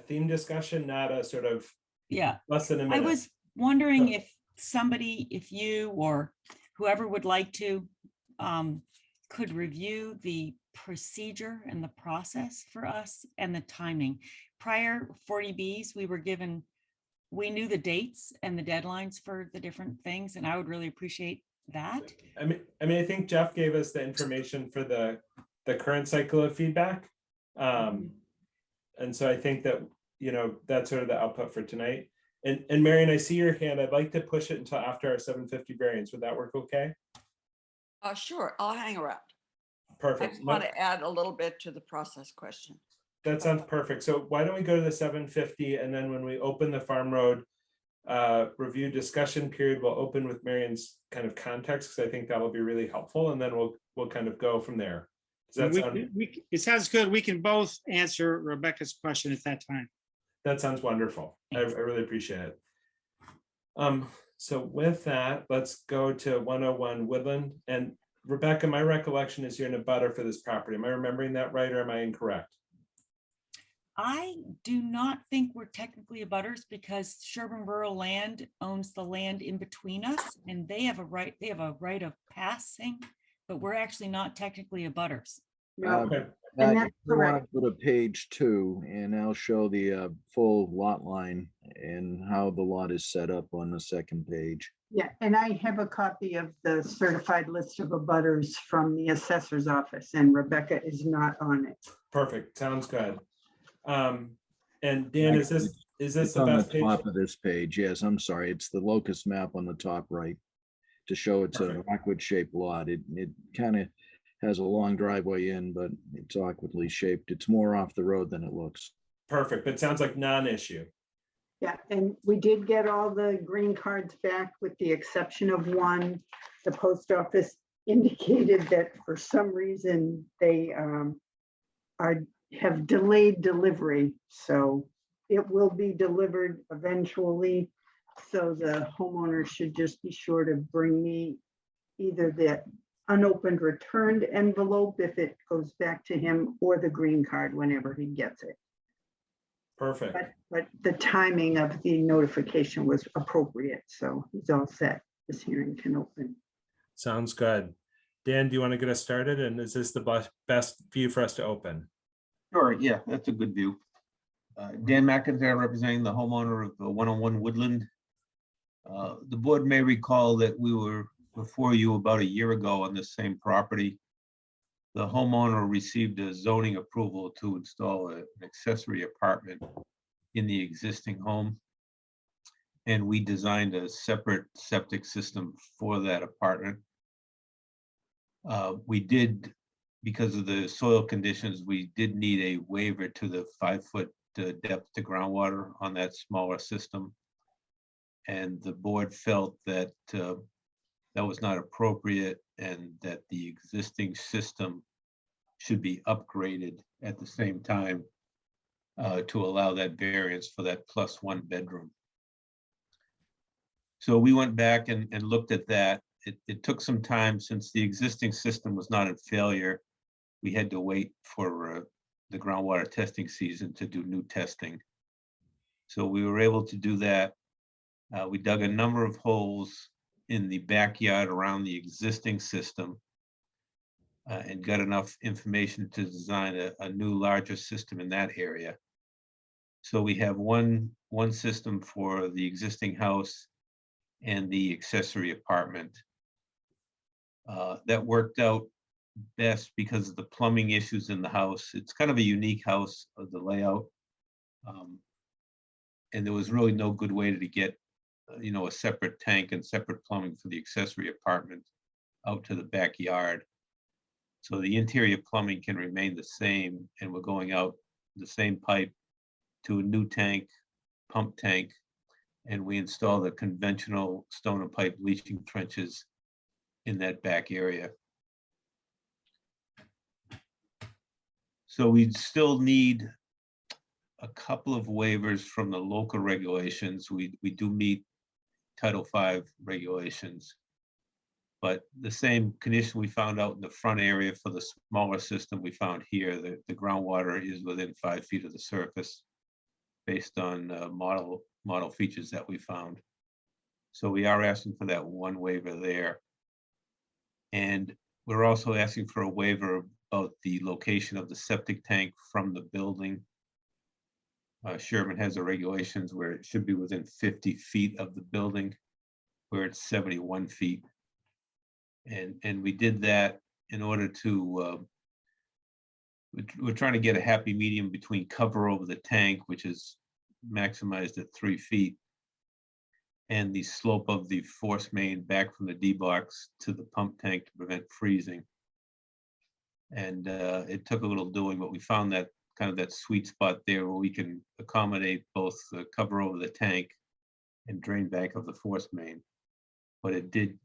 theme discussion, not a sort of Yeah, less than a I minute. was wondering if somebody, if you or whoever would like to, could review the procedure and the process for us and the timing. Prior 40Bs, we knew the dates and the deadlines for the different things, and I would really appreciate that. I mean, I think Jeff gave us the information for the current cycle of feedback. And so I think that, that's sort of the output for tonight. And Marion, I see your hand. I'd like to push it until after our 750 variance. Would that work okay? Sure, I'll hang around. I Perfect. just want to add a little bit to the process question. That sounds perfect. So why don't we go to the 750, and then when we open the Farm Road review discussion period, we'll open with Marion's kind of context, because I think that'll be really helpful, and then we'll kind of go from there. Does that sound? It sounds good. We can both answer Rebecca's question at that time. That sounds wonderful. I really appreciate it. So with that, let's go to 101 Woodland. And Rebecca, my recollection is you're in a butter for this property. Am I remembering that right, or am I incorrect? I do not think we're technically abutters because Sherborn Rural Land owns the land in between us, and they have a right of passing, but we're actually not technically abutters. No, Okay. And Matt, that's you wanna correct. Go to page 2, and I'll show the full lot line and how the lot is set up on the second page. Yeah, and I have a copy of the certified list of abutters from the assessor's office, and Rebecca is not on it. Perfect. Sounds good. And Dan, is this It's the on the best page? top of this page. Yes, I'm sorry. It's the locust map on the top right to show it's an Perfect. awkward shaped lot. It kind of has a long driveway in, but it's awkwardly shaped. It's more off the road than it looks. Perfect. But sounds like non-issue. Yeah, and we did get all the green cards back with the exception of one. The post office indicated that for some reason they have delayed delivery. So it will be delivered eventually. So the homeowner should just be sure to bring me either the unopened returned envelope if it goes back to him, or the green card whenever he gets it. Perfect. But the timing of the notification was appropriate, so he's all set. This hearing can open. Sounds good. Dan, do you want to get us started? And is this the best view for us to open? Sure, yeah, that's a good view. Dan McIntyre representing the homeowner of 101 Woodland. The board may recall that we were before you about a year ago on this same property. The homeowner received a zoning approval to install an accessory apartment in the existing home. And we designed a separate septic system for that apartment. We did, because of the soil conditions, we did need a waiver to the 5-foot depth to groundwater on that smaller system. And the board felt that that was not appropriate and that the existing system should be upgraded at the same time to allow that variance for that +1 bedroom. So we went back and looked at that. It took some time since the existing system was not in failure. We had to wait for the groundwater testing season to do new testing. So we were able to do that. We dug a number of holes in the backyard around the existing system and got enough information to design a new larger system in that area. So we have one system for the existing house and the accessory apartment. That worked out best because of the plumbing issues in the house. It's kind of a unique house of the layout. And there was really no good way to get a separate tank and separate plumbing for the accessory apartment out to the backyard. So the interior plumbing can remain the same, and we're going out the same pipe to a new tank, pump tank, and we install the conventional stone and pipe leaching trenches in that back area. So we still need a couple of waivers from the local regulations. We do meet Title V regulations. But the same condition we found out in the front area for the smaller system we found here, the groundwater is within 5 feet of the surface based on model features that we found. So we are asking for that one waiver there. And we're also asking for a waiver about the location of the septic tank from the building. Sherborn has the regulations where it should be within 50 feet of the building, where it's 71 feet. And we did that in order to, we're trying to get a happy medium between cover over the tank, which is maximized at 3 feet, and the slope of the force main back from the D box to the pump tank to prevent freezing. And it took a little doing, but we found that kind of that sweet spot there where we can accommodate both the cover over the tank and drain back of the force main. But it did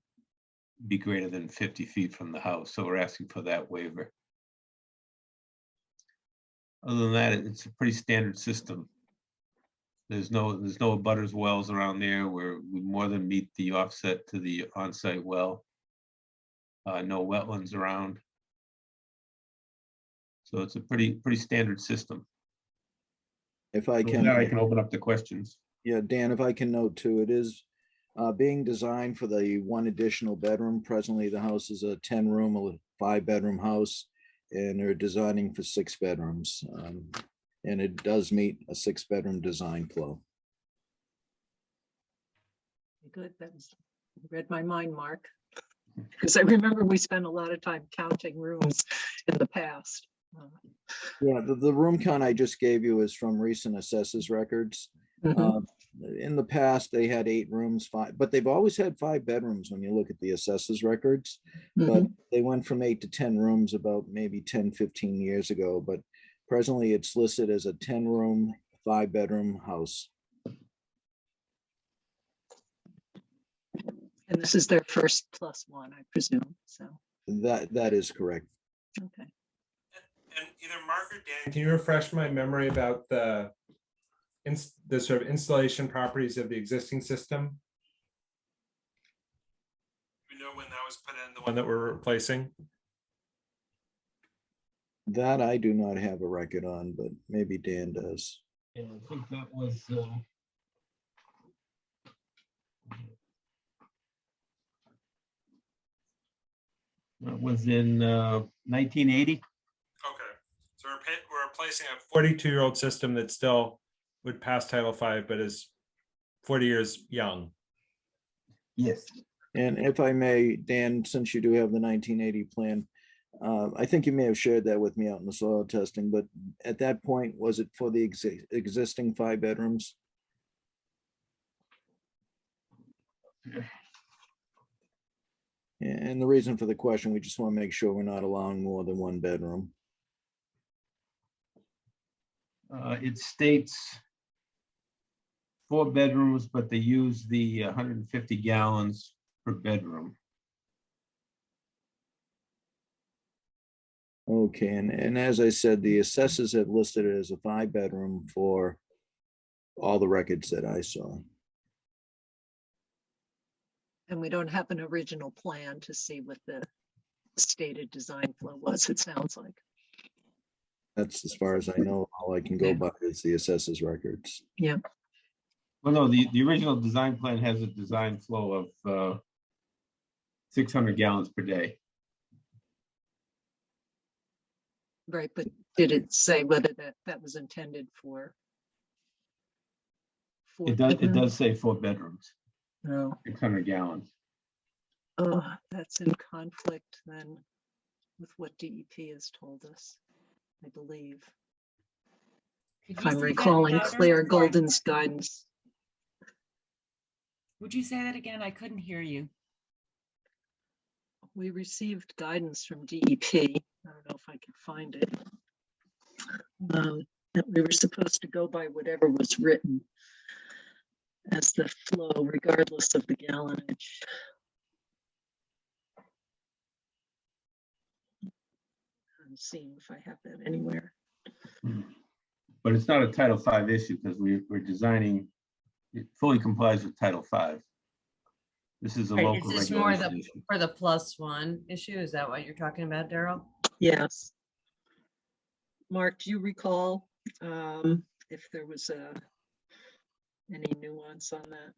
be greater than 50 feet from the house, so we're asking for that waiver. Other than that, it's a pretty standard system. There's no abutters wells around there where we more than meet the offset to the on-site well. No wetlands around. So it's a pretty standard system. If I With can. that, I can open up the questions. Yeah, Dan, if I can note too, it is being designed for the one additional bedroom. Presently, the house is a 10-room, a 5-bedroom house, and they're designing for 6 bedrooms. And it does meet a 6-bedroom design flow. Good, that's read my mind, Mark. Because I remember we spent a lot of time counting rooms in the past. Yeah, the room count I just gave you is from recent assessors records. Mhm. In the past, they had 8 rooms, 5, but they've always had 5 bedrooms when you look at the assessors records. But they went from 8 to 10 rooms about maybe 10, 15 years ago. But presently it's listed as a 10-room, 5-bedroom house. And this is their first +1, I presume, so, That is correct. okay. And either Mark or Dan, can you refresh my memory about the sort of installation properties of the existing system? Do you know when that was put in, the one that we're replacing? That I do not have a record on, but maybe Dan does. Yeah, I think that was in 1980. Okay, so we're replacing a 42-year-old system that still would pass Title V, but is 40 years young. Yes. And if I may, Dan, since you do have the 1980 plan, I think you may have shared that with me out in the soil testing, but at that point, was it for the existing 5 bedrooms? And the reason for the question, we just want to make sure we're not allowing more than 1 bedroom. It states 4 bedrooms, but they use the 150 gallons per bedroom. Okay, and as I said, the assessors have listed it as a 5-bedroom for all the records that I saw. And we don't have an original plan to see what the stated design flow was, it sounds like. That's as far as I know. All I can go by is the assessors records. Yeah. Well, no, the original design plan has a design flow of 600 gallons per day. Right, but did it say whether that was intended for? It does say 4 bedrooms, No. 600 gallons. Oh, that's in conflict then with what DEP has told us, I believe. Could If you I'm say that recalling louder? Claire Golden's guidance. Would you say that again? I couldn't hear you. We received guidance from DEP. I don't know if I can find it. That we were supposed to go by whatever was written as the flow, regardless of the gallonage. I'm seeing if I have that anywhere. But it's not a Title V issue because we're designing, it fully complies with Title V. This is a Right, local Is this more regulation the, issue. for the +1 issue? Is that what you're talking about, Daryl? Yes. Mark, do you recall if there was any nuance on that?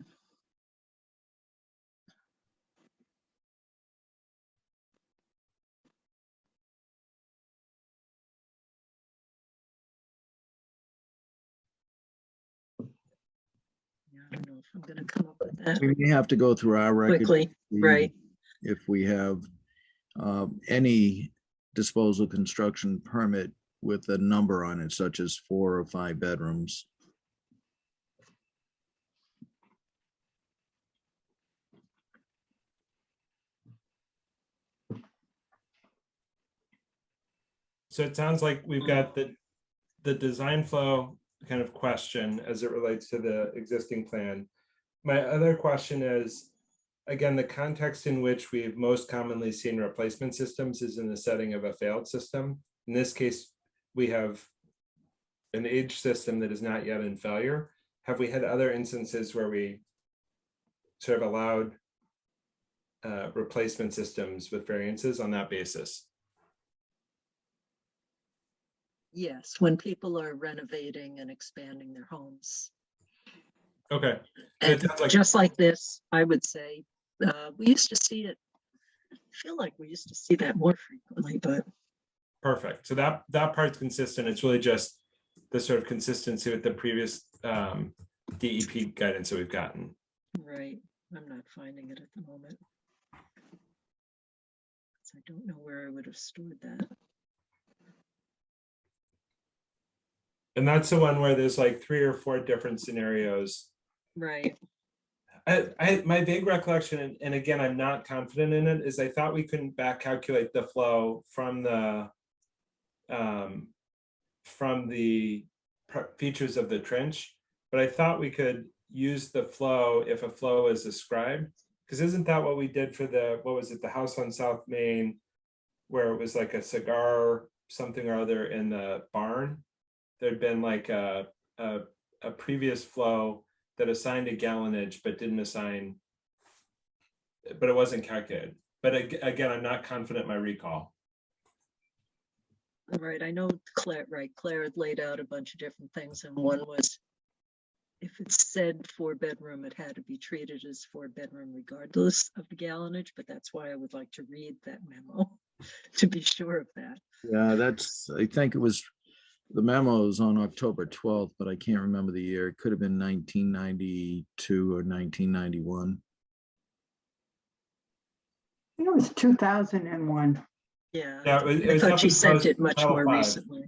Yeah, I don't know if I'm gonna come up with that We may have to go through our record. quickly, right? If we have any disposal construction permit with a number on it, such as 4 or 5 bedrooms. So it sounds like we've got the design flow kind of question as it relates to the existing plan. My other question is, again, the context in which we've most commonly seen replacement systems is in the setting of a failed system. In this case, we have an aged system that is not yet in failure. Have we had other instances where we sort of allowed replacement systems with variances on that basis? Yes, when people are renovating and expanding their homes. Okay. So it And sounds like- just like this, I would say, we used to see it. I feel like we used to see that more frequently, but Perfect. So that part's consistent. It's really just the sort of consistency with the previous DEP guidance that we've gotten. right, I'm not finding it at the moment. So I don't know where I would have stored that. And that's the one where there's like 3 or 4 different scenarios. Right, My vague recollection, and again, I'm not confident in it, is I thought we couldn't back calculate the flow from the features of the trench, but I thought we could use the flow if a flow is ascribed. Because isn't that what we did for what was it, the house on South Main, where it was like a cigar something or other in the barn? There'd been like a previous flow that assigned a gallonage but didn't assign, but it wasn't calculated. But again, I'm not confident in my recall. all right, I know Claire, right, Claire had laid out a bunch of different things, and one was if it said 4-bedroom, it had to be treated as 4-bedroom regardless of the gallonage, but that's why I would like to read that memo to be sure of that. Yeah, I think it was, the memo is on October 12th, but I can't remember the year. It could have been 1992 or 1991. I think it was 2001. Yeah, Yeah, I it was thought she something sent post it much Title more V. recently.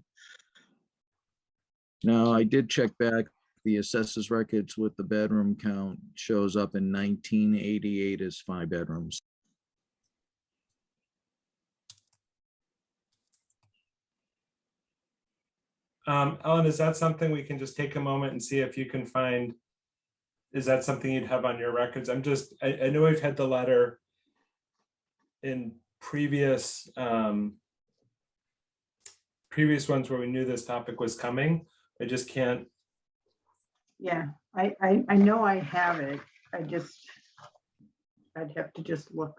Now, I did check back. The assessors records with the bedroom count shows up in 1988 as 5 bedrooms. Ellen, is that something we can just take a moment and see if you can find? Is that something you'd have on your records? I know we've had the letter in previous ones where we knew this topic was coming. I just can't. Yeah, I know I have it. I'd have to just look.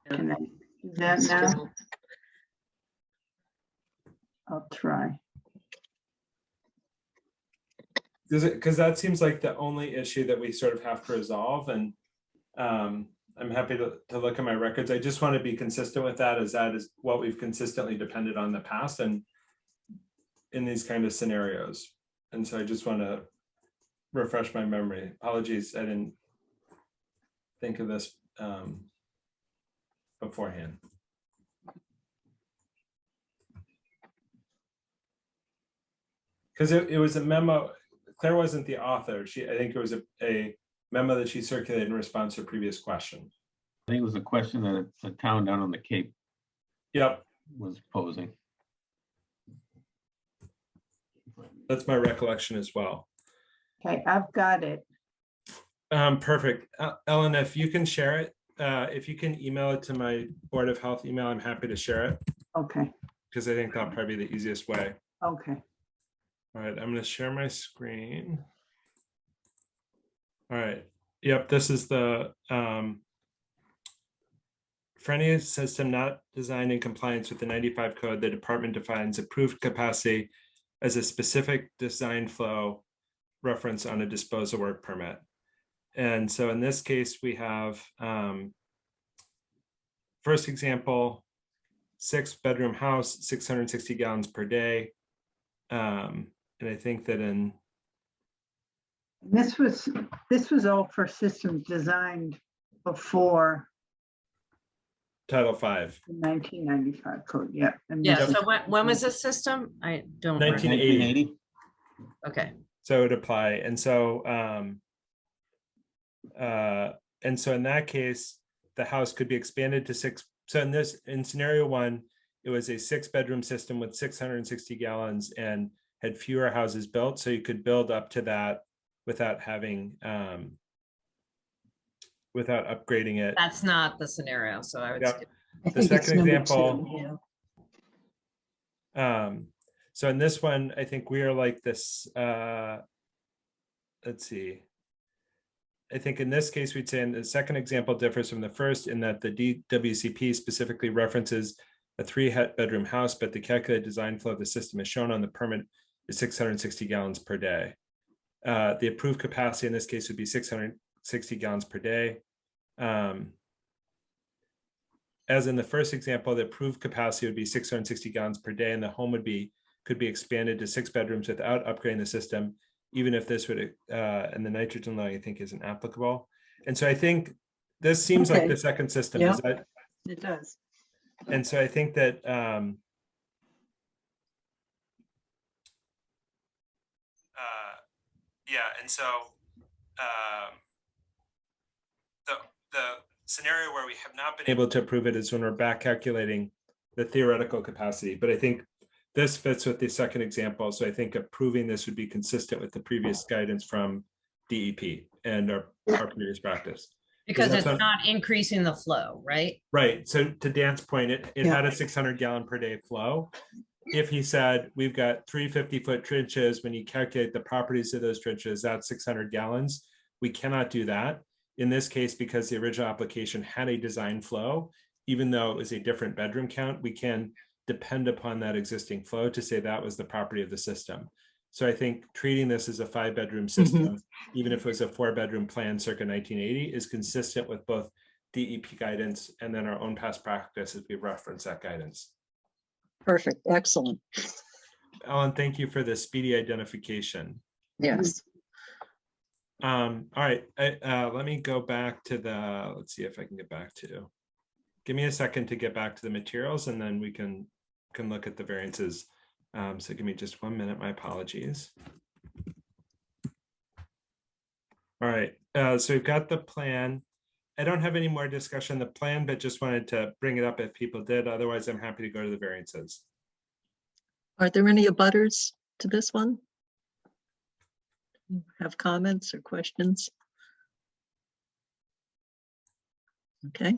Can I do that now? Still, I'll try. Because that seems like the only issue that we sort of have to resolve, and I'm happy to look at my records. I just want to be consistent with that, as that is what we've consistently depended on in the past and in these kind of scenarios. And so I just want to refresh my memory. Apologies, I didn't think of this beforehand. Because it was a memo. Claire wasn't the author. I think it was a memo that she circulated in response to a previous question. I think it was a question that the town down on the Cape Yep, was posing. that's my recollection as well. Okay, I've got it. Perfect. Ellen, if you can share it, if you can email it to my Board of Health email, I'm happy to share it, Okay, because I think that'll probably be the easiest way. okay. All right, I'm going to share my screen. All right, Yep, this is the for any system not designed in compliance with the 95 code, the department defines approved capacity as a specific design flow reference on a disposal work permit. And so in this case, we have first example, 6-bedroom house, 660 gallons per day. And I think that in This was all for systems designed before Title V, the 1995 code, yeah. and Yeah, this is- so when was this system? I don't. remember. 1980. Okay, So it would apply. And so in that case, the house could be expanded to 6. So in scenario 1, it was a 6-bedroom system with 660 gallons and had fewer houses built. So you could build up to that without having without upgrading it. that's not the scenario, so I would. Yep. skip. I The think it's second number example, 2, yeah. So in this one, I think we are like this, let's see. I think in this case, we'd say in the second example differs from the first in that the DWCP specifically references a 3-bedroom house, but the calculated design flow of the system is shown on the permit is 660 gallons per day. The approved capacity in this case would be 660 gallons per day. As in the first example, the approved capacity would be 660 gallons per day, and the home could be expanded to 6 bedrooms without upgrading the system, even if this would, and the nitrogen loading I think isn't applicable. And so I think this seems like Okay. the second system. Yeah. Is that, It does. and so I think that yeah, and so the scenario where we have not been able to approve it is when we're back calculating the theoretical capacity. But I think this fits with the second example. So I think approving this would be consistent with the previous guidance from DEP and our previous practice. Because that's it's not increasing the flow, right? Right. So to Dan's point, it Yeah. had a 600 gallon per day flow. If he said we've got 3 50-foot trenches, when you calculate the properties of those trenches, that's 600 gallons. We cannot do that in this case because the original application had a design flow, even though it was a different bedroom count. We can depend upon that existing flow to say that was the property of the system. So I think treating this as a 5-bedroom system, even if it was a 4-bedroom plan circa 1980, is consistent with both DEP guidance and then our own past practice as we reference that guidance. Perfect. Excellent. Ellen, thank you for the speedy identification. Yes. All right, let me go back to the, let's see if I can get back to, give me a second to get back to the materials and then we can look at the variances. So give me just 1 minute, my apologies. All right, so we've got the plan. I don't have any more discussion on the plan, but just wanted to bring it up if people did. Otherwise, I'm happy to go to the variances. Are there any abutters to this one? Have comments or questions? Okay.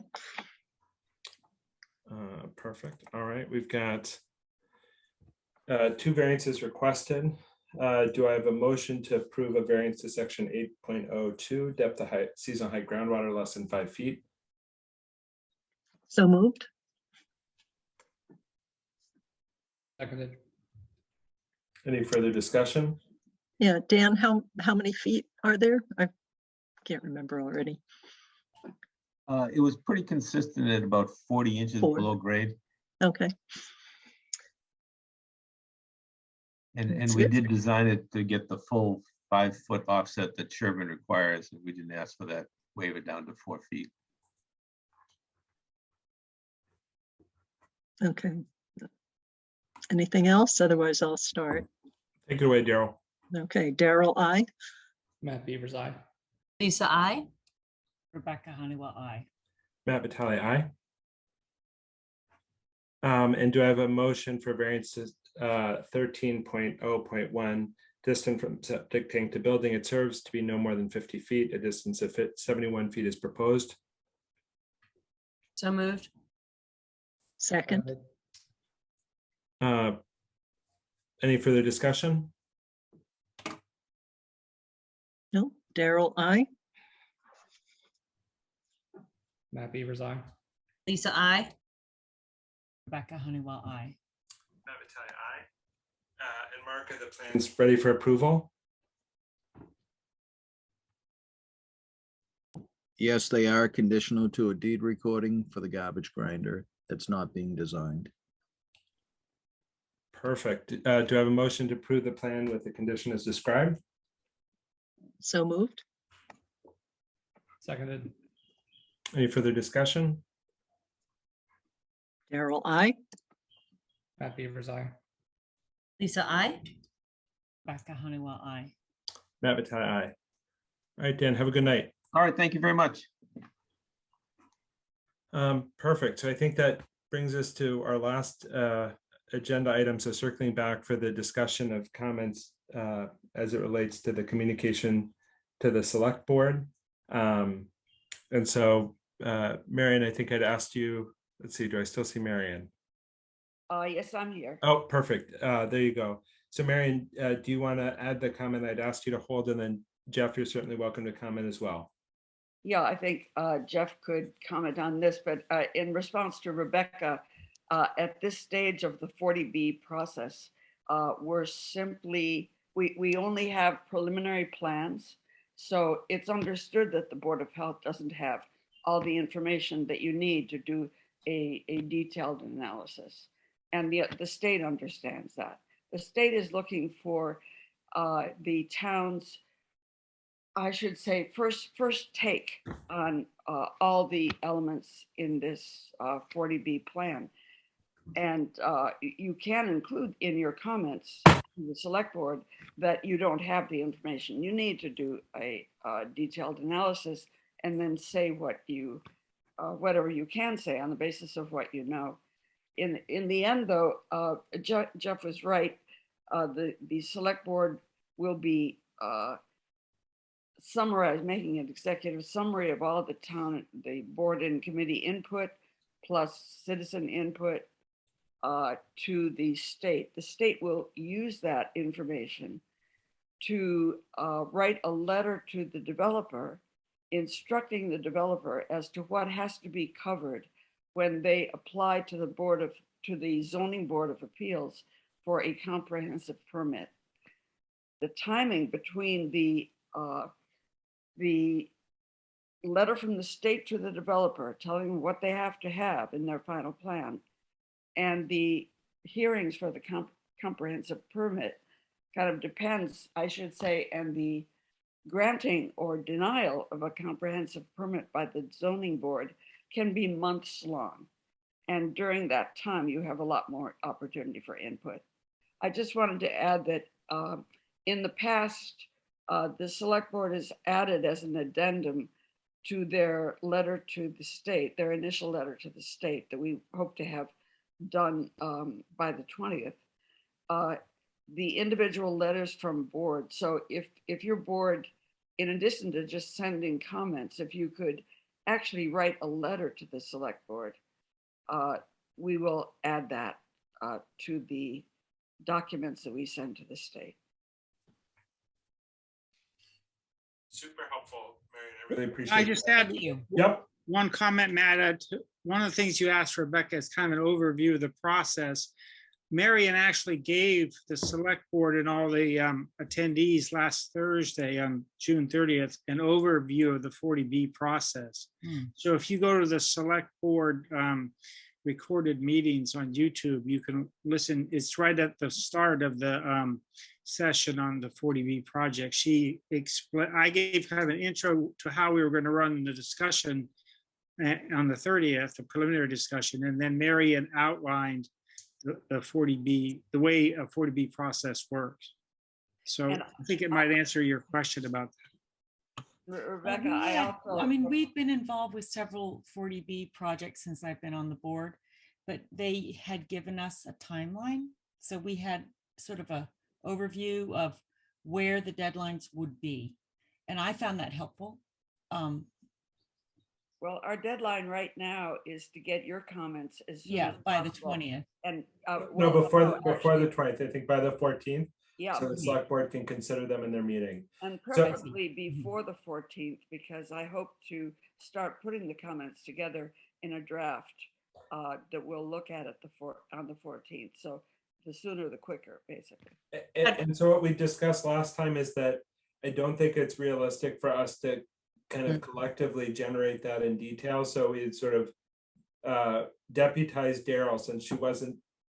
Perfect. All right, we've got 2 variances requested. Do I have a motion to approve a variance to section 8.02, depth of height, seasonal height groundwater less than 5 feet? So moved. Seconded. Any further discussion? Yeah, Dan, how many feet are there? I can't remember already. It was pretty consistent at about 40 inches 4. below grade. Okay. And That's we it. did design it to get the full 5-foot offset that Sherborn requires. And we didn't ask for that, waive it down to 4 feet. Okay. Anything else? Otherwise, I'll start. Take it away, Daryl. Okay, Daryl, I. Matt Beavers, aye. Lisa, I. Rebecca Honeywell, I. Matt Vitale, aye. And do I have a motion for variance to 13.0.1, distant from septic tank to building it serves to be no more than 50 feet, a distance of 71 feet is proposed. So moved. Second. Any further discussion? No, Daryl, I. Matt Beavers, aye. Lisa, I. Rebecca Honeywell, aye. Matt Vitale, aye. And Mark, are the plans ready for approval? Yes, they are conditional to a deed recording for the garbage grinder that's not being designed. Perfect. Do I have a motion to approve the plan with the condition as described? So moved. Seconded. Any further discussion? Daryl, I. Matt Beavers, aye. Lisa, I. Rebecca Honeywell, aye. Matt Vitale, aye. All right, Dan, have a good night. All right, thank you very much. Perfect. So I think that brings us to our last agenda item. So circling back for the discussion of comments as it relates to the communication to the select board. And so Marion, I think I'd asked you, let's see, do I still see Marion? Yes, I'm here. Oh, perfect. There you go. So Marion, do you want to add the comment I'd asked you to hold? And then Jeff, you're certainly welcome to comment as well. Yeah, I think Jeff could comment on this, but in response to Rebecca, at this stage of the 40B process, we only have preliminary plans. So it's understood that the Board of Health doesn't have all the information that you need to do a detailed analysis. And the state understands that. The state is looking for the town's, I should say, first take on all the elements in this 40B plan. And you can include in your comments to the select board that you don't have the information. You need to do a detailed analysis and then say what you, whatever you can say on the basis of what you know. In the end, though, Jeff was right. The select board will be making an executive summary of all the board and committee input plus citizen input to the state. The state will use that information to write a letter to the developer, instructing the developer as to what has to be covered when they apply to the zoning board of appeals for a comprehensive permit. The timing between the letter from the state to the developer telling them what they have to have in their final plan and the hearings for the comprehensive permit kind of depends, I should say, and the granting or denial of a comprehensive permit by the zoning board can be months long. And during that time, you have a lot more opportunity for input. I just wanted to add that in the past, the select board has added as an addendum to their letter to the state, their initial letter to the state that we hope to have done by the 20th, the individual letters from board. So if your board, in addition to just sending comments, if you could actually write a letter to the select board, we will add that to the documents that we send to the state. Super helpful, Marion. I really appreciate I it. just add Yep. one comment, Matt. One of the things you asked Rebecca is kind of an overview of the process. Marion actually gave the select board and all the attendees last Thursday on June 30th an overview of the 40B process. So if you go to the select board recorded meetings on YouTube, you can listen. It's right at the start of the session on the 40B project. She explained, I gave kind of an intro to how we were going to run the discussion on the 30th, the preliminary discussion, and then Marion outlined the 40B, the way a 40B process works. So I think it might answer your question about that. Rebecca, I mean, we've been involved with several 40B projects since I've been on the board, but they had given us a timeline. So we had sort of a overview of where the deadlines would be. And I found that helpful. Well, our deadline right now is to get your comments as soon Yeah, as by the possible. 20th. And, No, well, before no, the actually, 20th, I think by the 14th. yeah, So the select board can consider them in their meeting. and So- preferably before the 14th, because I hope to start putting the comments together in a draft that we'll look at on the 14th. So the sooner the quicker, basically. And so what we discussed last time is that I don't think it's realistic for us to kind of collectively generate that in detail. So we sort of deputized Daryl since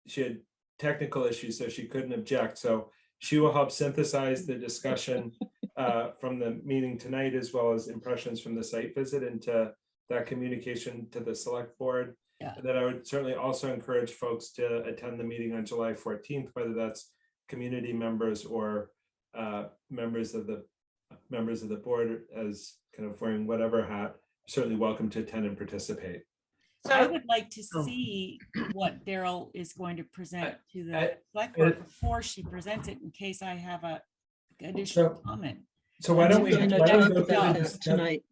she had technical issues, so she couldn't object. So she will help synthesize the discussion from the meeting tonight, as well as impressions from the site visit into that communication to the select board. Yeah. And then I would certainly also encourage folks to attend the meeting on July 14th, whether that's community members or members of the board, as kind of wearing whatever hat, certainly welcome to attend and participate. I So, would like to Oh. see what Daryl is going to present to I- the select board before she presents it, in case I have a additional comment. So why don't We're we? going to why don't we talk go through about the that discuss- tonight.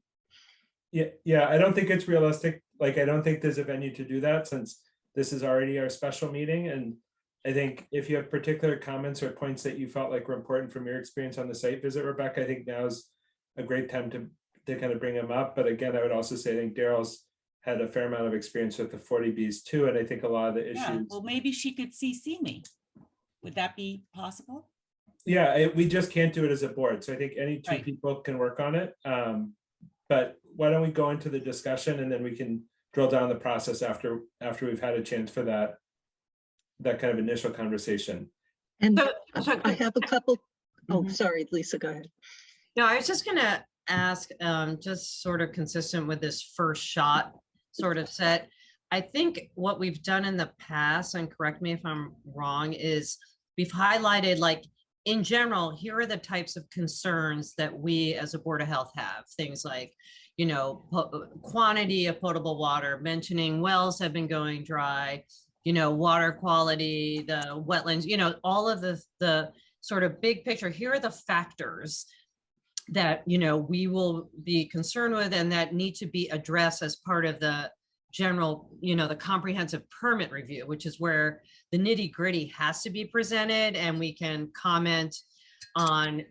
Yeah, I don't think it's realistic. Like, I don't think there's a venue to do that, since this is already our special meeting. And I think if you have particular comments or points that you felt like were important from your experience on the site visit, Rebecca, I think now's a great time to kind of bring them up. But again, I would also say, I think Daryl's had a fair amount of experience with the 40Bs too. And I think a lot of the Yeah, issues. well, maybe she could CC me. Would that be possible? Yeah, we just can't do it as a board. So I think any two Right. people can work on it. But why don't we go into the discussion, and then we can drill down the process after we've had a chance for that kind of initial conversation. And so- I have a couple, oh, Mhm. sorry, Lisa, go ahead. No, I was just gonna ask, just sort of consistent with this first shot sort of set. I think what we've done in the past, and correct me if I'm wrong, is we've highlighted, like, in general, here are the types of concerns that we as a Board of Health have. Things like, quantity of potable water, mentioning wells have been going dry, water quality, the wetlands, all of the sort of big picture. Here are the factors that, we will be concerned with and that need to be addressed as part of the general, the comprehensive permit review, which is where the nitty gritty has to be presented, and we can comment on,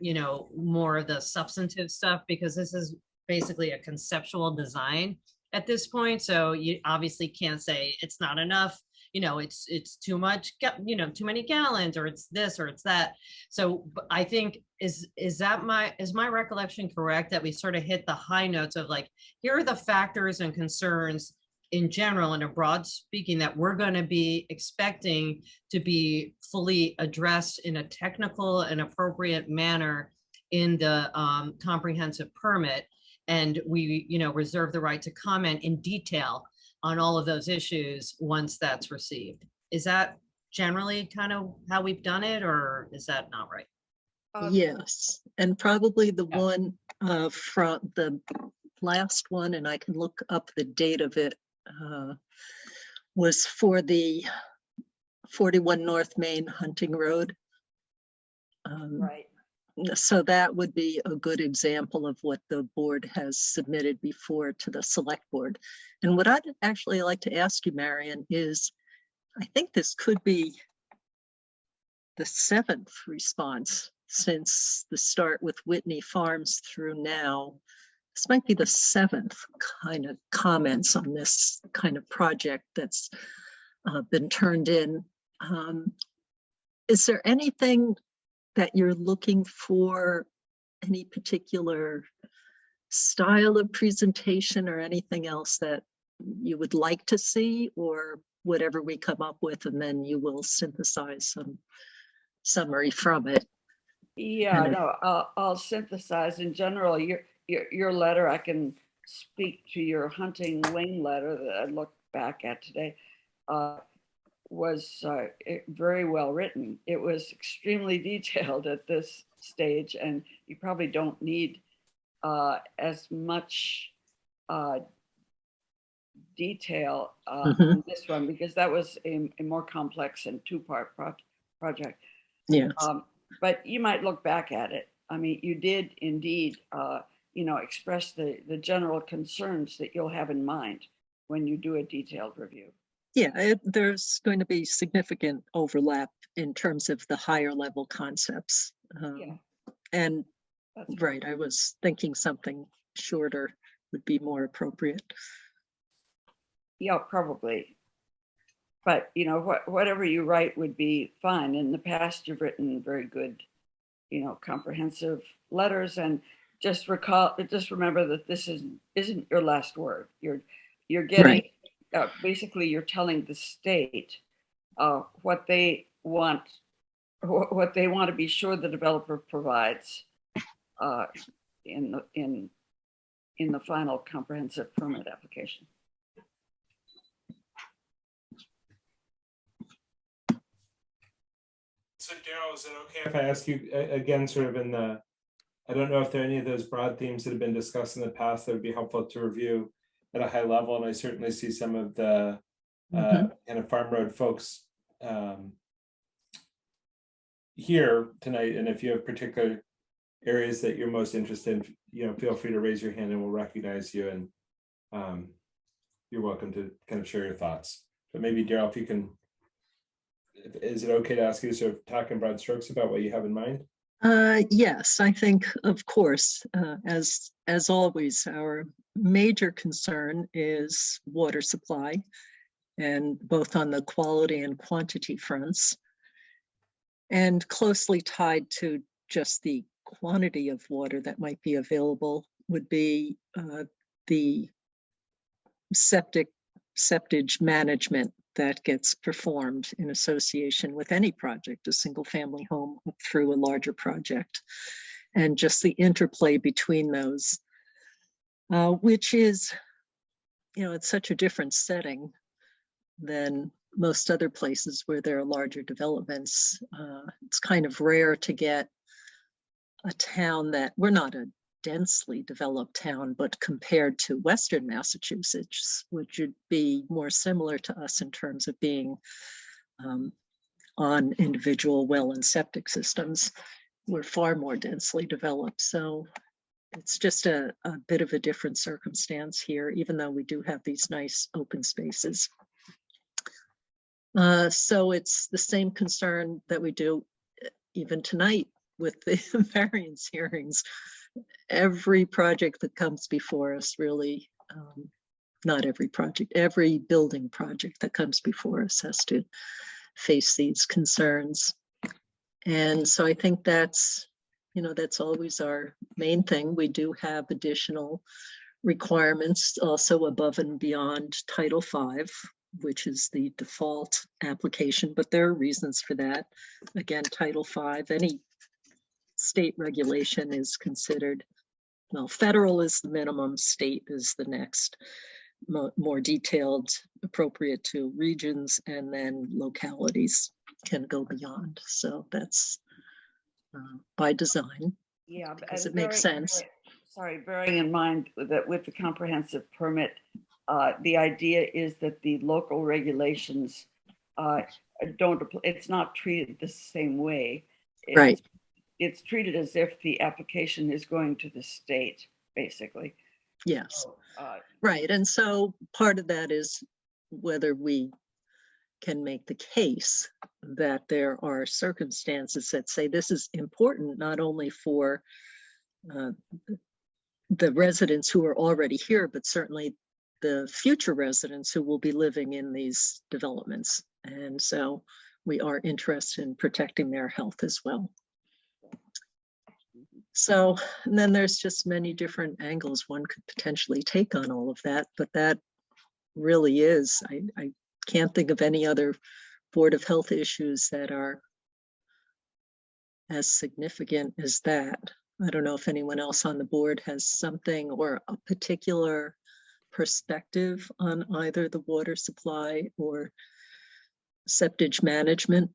more of the substantive stuff, because this is basically a conceptual design at this point. So you obviously can't say it's not enough, it's too much, too many gallons, or it's this or it's that. So I think is my recollection correct, that we sort of hit the high notes of, like, here are the factors and concerns in general, and a broad speaking, that we're going to be expecting to be fully addressed in a technical and appropriate manner in the comprehensive permit. And we, reserve the right to comment in detail on all of those issues once that's received. Is that generally kind of how we've done it, or is that not right? Yes, and probably the Yeah. one from the last one, and I can look up the date of it, was for the 41 North Main Hunting Road. Right. So that would be a good example of what the board has submitted before to the select board. And what I'd actually like to ask you, Marion, is I think this could be the 7th response since the start with Whitney Farms through now. This might be the 7th kind of comments on this kind of project that's been turned in. Is there anything that you're looking for, any particular style of presentation or anything else that you would like to see, or whatever we come up with, and then you will synthesize some summary from it? Yeah, And- no, I'll synthesize in general. Your letter, I can speak to your Hunting Lane letter that I looked back at today, was very well written. It was extremely detailed at this stage, and you probably don't need as much detail on this one, because that was a more complex and two-part project. Yes. But you might look back at it. I mean, you did indeed express the general concerns that you'll have in mind when you do a detailed review. Yeah, there's going to be significant overlap in terms of the higher level concepts. Yeah. And That's right, I was thinking something shorter would be more appropriate. Yeah, probably. But, whatever you write would be fine. In the past, you've written very good, comprehensive letters, and just remember that this isn't your last word. You're getting, basically you're telling the state what they want to be sure the developer provides in the final comprehensive permit application. So Daryl, is it okay if I ask you again, sort of I don't know if there are any of those broad themes that have been discussed in the past that would be helpful to review at a high level, and I certainly see some of the kind of Farm Road folks here tonight, and if you have particular areas that you're most interested in, feel free to raise your hand and we'll recognize you, and you're welcome to kind of share your thoughts. But maybe Daryl, if you can, is it okay to ask you to sort of talk in broad strokes about what you have in mind? Yes, I think, of course, as always, our major concern is water supply, and both on the quality and quantity fronts, and closely tied to just the quantity of water that might be available would be the septage management that gets performed in association with any project, a single family home through a larger project, and just the interplay between those, which is, it's such a different setting than most other places where there are larger developments. It's kind of rare to get a town that, we're not a densely developed town, but compared to Western Massachusetts, which would be more similar to us in terms of being on individual well and septic systems, we're far more densely developed. So it's just a bit of a different circumstance here, even though we do have these nice open spaces. So it's the same concern that we do even tonight with the variance hearings. Every project that comes before us, really, not every project, every building project that comes before us has to face these concerns. And so I think that's always our main thing. We do have additional requirements also above and beyond Title V, which is the default application, but there are reasons for that. Again, Title V, any state regulation is considered, well, federal is the minimum, state is the next, more detailed, appropriate to regions, and then localities can go beyond. So that's by design. Yeah, because it makes sense. Bearing in mind that with the comprehensive permit, the idea is that the local regulations don't apply. It's not treated the same way. Right. It's treated as if the application is going to the state, basically. Yes. So, right. And so part of that is whether we can make the case that there are circumstances that say this is important not only for the residents who are already here, but certainly the future residents who will be living in these developments. And so we are interested in protecting their health as well. So, and then there's just many different angles one could potentially take on all of that, but that really is, I can't think of any other Board of Health issues that are as significant as that. I don't know if anyone else on the board has something or a particular perspective on either the water supply or septage management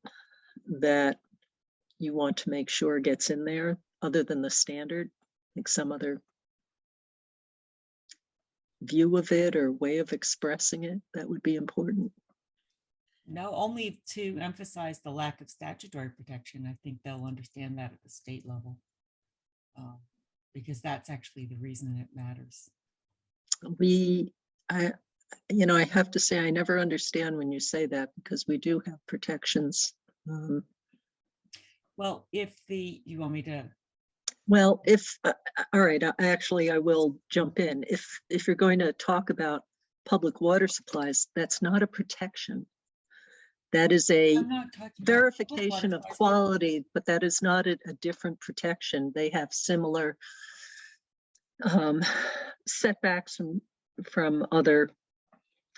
that you want to make sure gets in there other than the standard, like some other view of it or way of expressing it that would be important. No, only to emphasize the lack of statutory protection. I think they'll understand that at the state level. because that's actually the reason it matters. I have to say, I never understand when you say that, because we do have protections. Well, you want me to, Well, all right, I will jump in. If you're going to talk about public water supplies, that's not a protection. That is a I'm not talking about public verification water of supplies. quality, but that is not a different protection. They have similar setbacks from other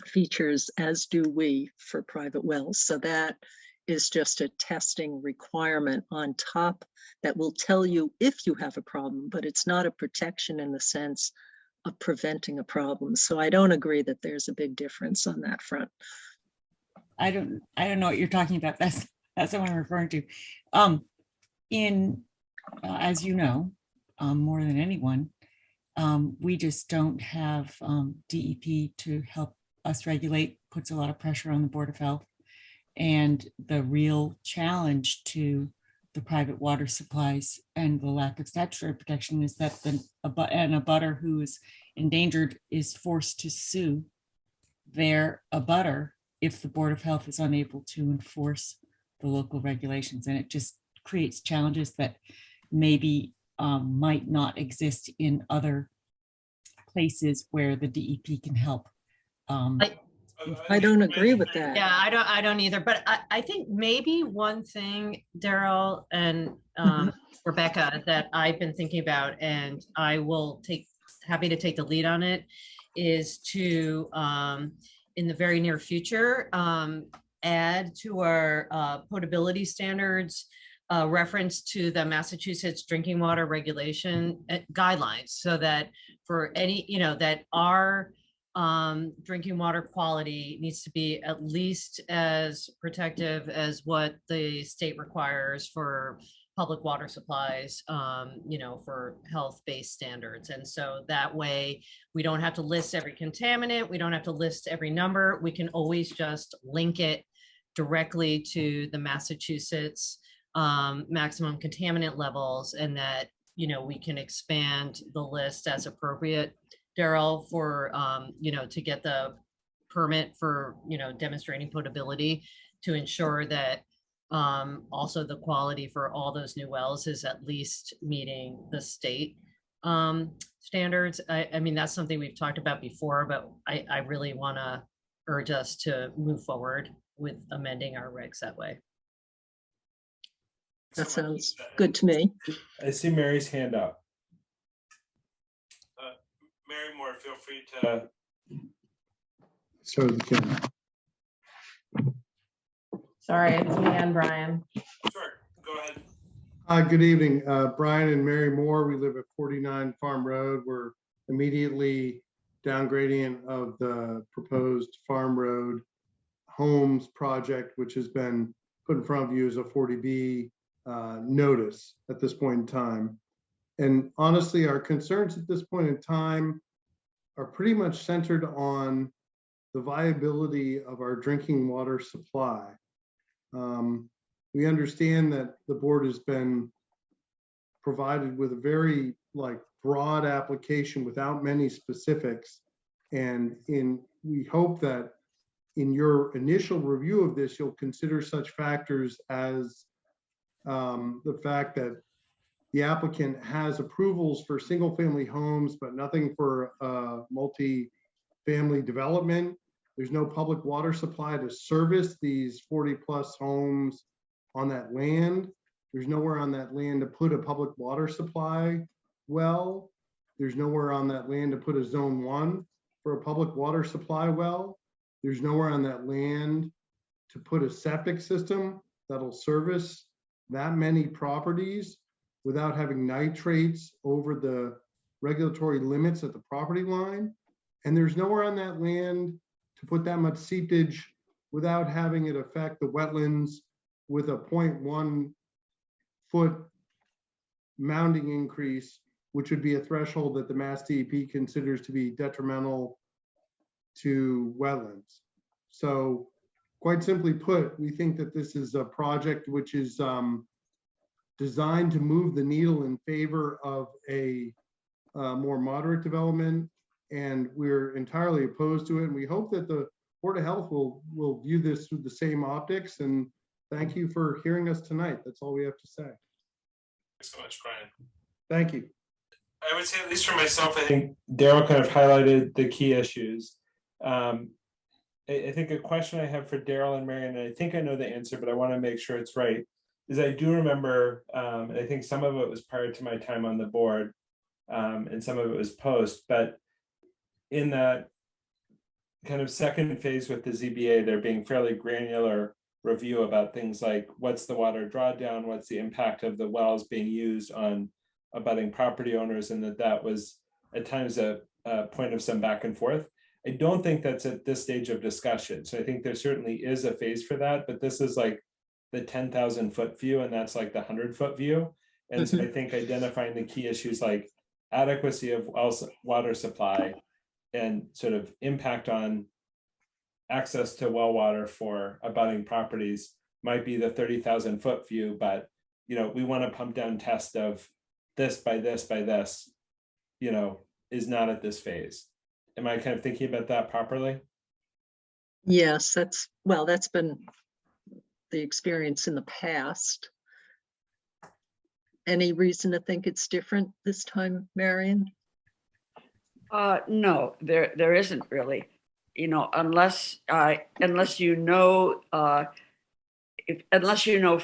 features, as do we for private wells. So that is just a testing requirement on top that will tell you if you have a problem, but it's not a protection in the sense of preventing a problem. So I don't agree that there's a big difference on that front. I don't know what you're talking about. That's what I'm referring to. As you know, more than anyone, we just don't have DEP to help us regulate, puts a lot of pressure on the Board of Health. And the real challenge to the private water supplies and the lack of statutory protection is that an abutter who is endangered is forced to sue their abutter if the Board of Health is unable to enforce the local regulations. And it just creates challenges that maybe might not exist in other places where the DEP can help. I don't agree with that. Yeah, I don't either. But I think maybe one thing, Daryl and Rebecca, that I've been thinking about, and I will happy to take the lead on it, is to in the very near future add to our potability standards reference to the Massachusetts drinking water regulation guidelines, so that for any, that our drinking water quality needs to be at least as protective as what the state requires for public water supplies, for health-based standards. And so that way we don't have to list every contaminant. We don't have to list every number. We can always just link it directly to the Massachusetts maximum contaminant levels, and that, we can expand the list as appropriate, Daryl, for, to get the permit for, demonstrating potability, to ensure that also the quality for all those new wells is at least meeting the state standards. I mean, that's something we've talked about before, but I really want to urge us to move forward with amending our regs that way. That sounds good to me. I see Mary's hand up. Mary Moore, feel free to. So the camera. Sorry, it's me and Brian. Sure, go ahead. Good evening, Brian and Mary Moore. We live at 49 Farm Road. We're immediately down gradient of the proposed Farm Road Homes project, which has been put in front of you as a 40B notice at this point in time. And honestly, our concerns at this point in time are pretty much centered on the viability of our drinking water supply. We understand that the board has been provided with a very broad application without many specifics. And we hope that in your initial review of this, you'll consider such factors as the fact that the applicant has approvals for single family homes, but nothing for multi-family development. There's no public water supply to service these 40+ homes on that land. There's nowhere on that land to put a public water supply well. There's nowhere on that land to put a zone 1 for a public water supply well. There's nowhere on that land to put a septic system that'll service that many properties without having nitrates over the regulatory limits at the property line. And there's nowhere on that land to put that much seepage without having it affect the wetlands with a 0.1 foot mounding increase, which would be a threshold that the Mass DEP considers to be detrimental to wetlands. So quite simply put, we think that this is a project which is designed to move the needle in favor of a more moderate development, and we're entirely opposed to it. And we hope that the Board of Health will view this through the same optics. And thank you for hearing us tonight. That's all we have to say. Thanks so much, Brian. Thank you. I would say, at least for myself, I think Daryl kind of highlighted the key issues. I think a question I have for Daryl and Marion, and I think I know the answer, but I want to make sure it's right, is I do remember, and I think some of it was prior to my time on the board, and some of it was post, but in that kind of second phase with the ZBA, there being fairly granular review about things like what's the water drawdown, what's the impact of the wells being used on abutting property owners, and that was at times a point of some back and forth. I don't think that's at this stage of discussion. So I think there certainly is a phase for that, but this is like the 10,000 foot view, and that's like the 100-foot view. And so I think identifying the key issues like adequacy of water supply and sort of impact on access to well water for abutting properties might be the 30,000 foot view, but we want a pump down test of this by this by this, is not at this phase. Am I kind of thinking about that properly? Yes, that's been the experience in the past. Any reason to think it's different this time, Marion? No, there isn't really, unless you know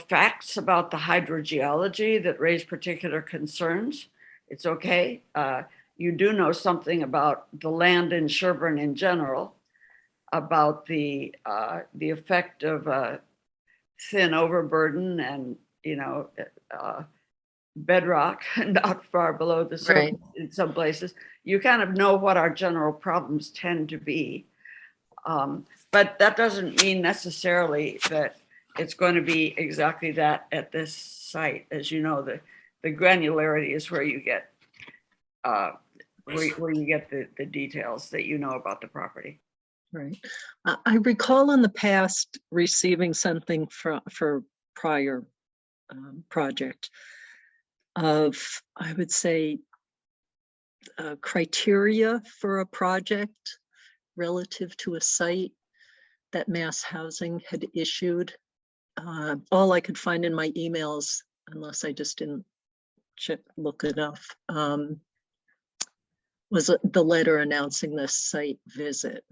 facts about the hydrogeology that raise particular concerns, it's okay. You do know something about the land in Sherborn in general, about the effect of thin overburden and bedrock not far below the surface in some places. You kind of know what our general problems tend to be, but that doesn't mean necessarily that it's going to be exactly that at this site. As you know, the granularity is where you get where you get the details that you know about the property. Right. I recall in the past receiving something for prior project of, I would say, criteria for a project relative to a site that Mass Housing had issued. All I could find in my emails, unless I just didn't look enough, was the letter announcing the site visit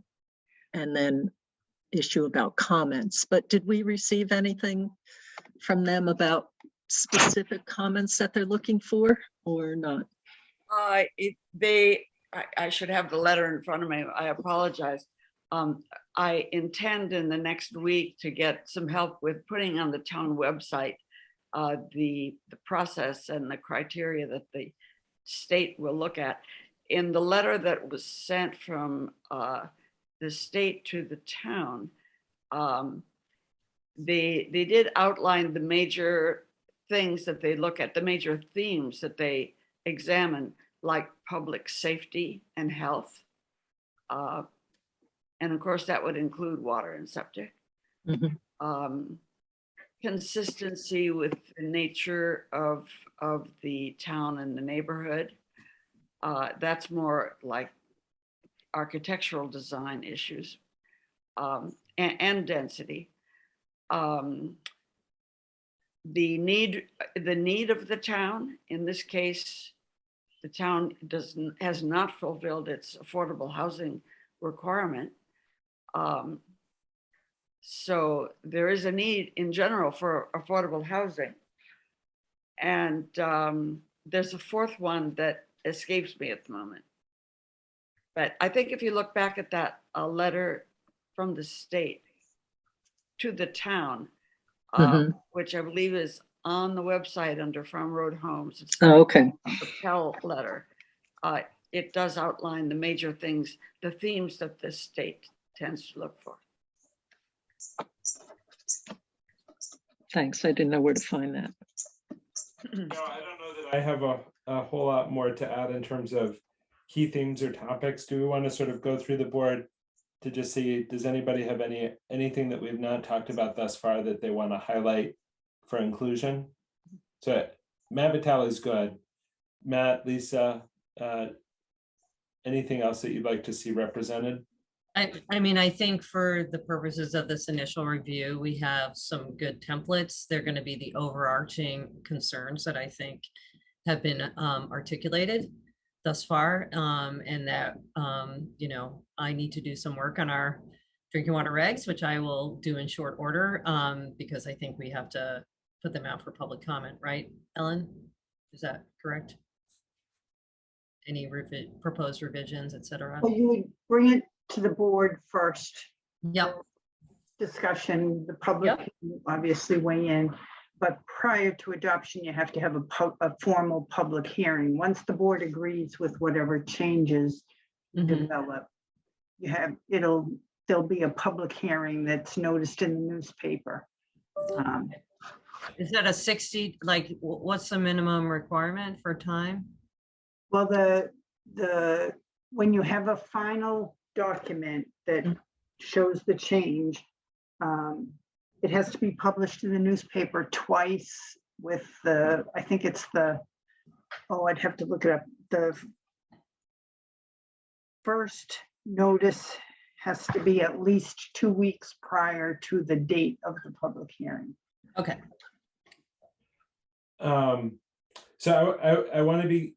and then issue about comments. But did we receive anything from them about specific comments that they're looking for or not? I should have the letter in front of me. I apologize. I intend in the next week to get some help with putting on the town website the process and the criteria that the state will look at. In the letter that was sent from the state to the town, they did outline the major things that they look at, the major themes that they examine, like public safety and health. And of course, that would include water and septic. Consistency with the nature of the town and the neighborhood. That's more like architectural design issues, and density. The need of the town, in this case, the town has not fulfilled its affordable housing requirement. So there is a need in general for affordable housing. And there's a fourth one that escapes me at the moment. But I think if you look back at that letter from the state to the town, which I believe is on the website under Farm Road Homes. It's okay. The Pell letter. It does outline the major things, the themes that the state tends to look for. Thanks. I didn't know where to find that. No, I don't know that I have a whole lot more to add in terms of key themes or topics. Do we want to sort of go through the board to just see, does anybody have anything that we've not talked about thus far that they want to highlight for inclusion? So Matt Vitale is good. Matt, Lisa, anything else that you'd like to see represented? I mean, I think for the purposes of this initial review, we have some good templates. They're going to be the overarching concerns that I think have been articulated thus far. And that, you know, I need to do some work on our drinking water regs, which I will do in short order, because I think we have to put them out for public comment, right, Ellen? Is that correct? Any proposed revisions, et cetera? Well, you would bring it to the board first. Yep. Discussion, the public can obviously weigh in, but prior to adoption, you have to have a formal public hearing. Once the board agrees with whatever changes develop, there'll be a public hearing that's noticed in the newspaper. Is that a 60, like, what's the minimum requirement for time? Well, when you have a final document that shows the change, it has to be published in the newspaper twice with I think it's I'd have to look it up. The first notice has to be at least 2 weeks prior to the date of the public hearing. Okay. So I want to be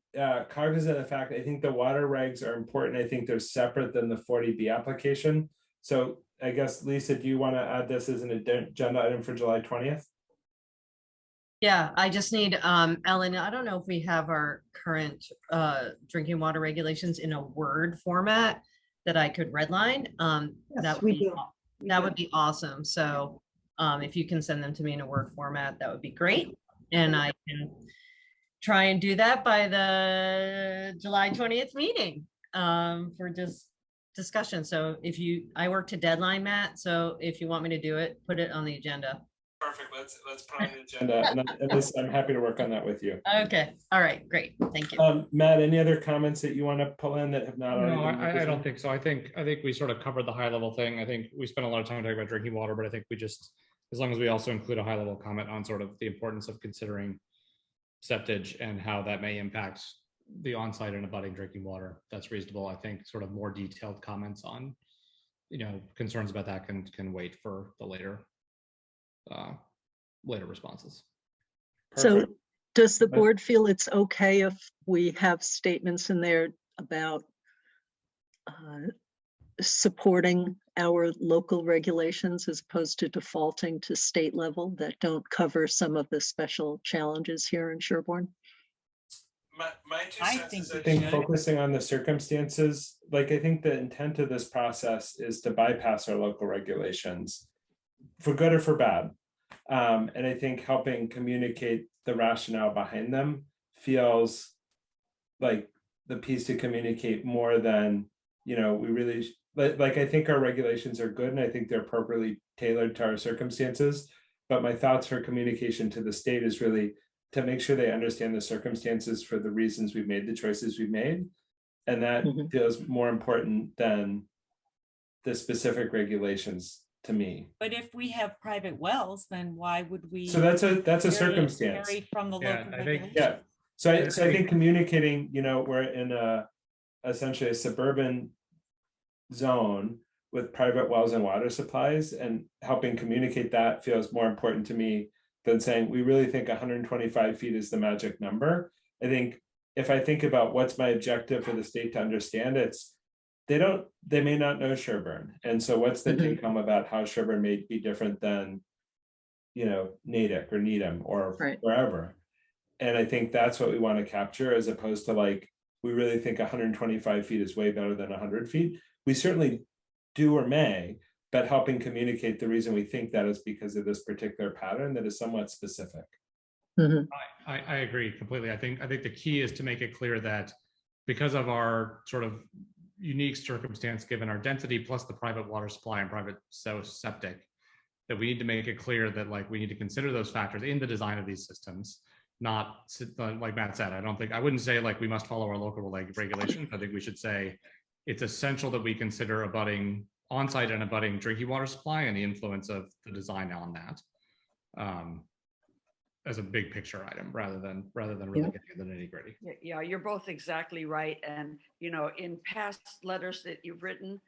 cognizant of the fact, I think the water regs are important. I think they're separate than the 40B application. So I guess, Lisa, do you want to add this as an agenda item for July 20th? Yeah, I just need, Ellen, I don't know if we have our current drinking water regulations in a Word format that I could redline. Yes, we do. That would be awesome. So if you can send them to me in a Word format, that would be great. And I can try and do that by the July 20th meeting for just discussion. So I work to deadline, Matt. So if you want me to do it, put it on the agenda. Perfect. Let's put on the agenda, and I'm happy to work on that with you. Okay. All right. Great. Thank you. Matt, any other comments that you want to pull in that have not already? No, been I represented? don't think so. I think we sort of covered the high level thing. I think we spent a lot of time talking about drinking water, but I think we just, as long as we also include a high level comment on sort of the importance of considering septage and how that may impact the on-site and abutting drinking water, that's reasonable. I think sort of more detailed comments on, you know, concerns about that can wait for the later responses. So does the board feel it's okay if we have statements in there about supporting our local regulations as opposed to defaulting to state level that don't cover some of the special challenges here in Sherborn? My two I cents think is I we think should. focusing on the circumstances, like I think the intent of this process is to bypass our local regulations for good or for bad. And I think helping communicate the rationale behind them feels like the piece to communicate more than, you know, we really, like I think our regulations are good and I think they're appropriately tailored to our circumstances. But my thoughts for communication to the state is really to make sure they understand the circumstances for the reasons we've made the choices we've made. And that feels more important than the specific regulations to me. But if we have private wells, then why would we? So that's a vary circumstance. from the Yeah, local I think- regulations? Yeah. So I think communicating, you know, we're in essentially a suburban zone with private wells and water supplies, and helping communicate that feels more important to me than saying we really think 125 feet is the magic number. I think if I think about what's my objective for the state to understand, it's they may not know Sherborn. And so what's the take home about how Sherborn may be different than, you know, Natick or Needham or wherever. And I think that's what we want to capture, as opposed to like, we really think 125 feet is way better than 100 feet. We certainly do or may, but helping communicate the reason we think that is because of this particular pattern that is somewhat specific. I agree completely. I think the key is to make it clear that because of our sort of unique circumstance, given our density plus the private water supply and private septic, that we need to make it clear that like we need to consider those factors in the design of these systems. Not like Matt said, I wouldn't say like we must follow our local regulations. I think we should say it's essential that we consider abutting on-site and abutting drinking water supply and the influence of the design on that. as a big picture item rather than really Yeah. getting into the nitty gritty. Yeah, you're both exactly right. And, you know, in past letters that you've written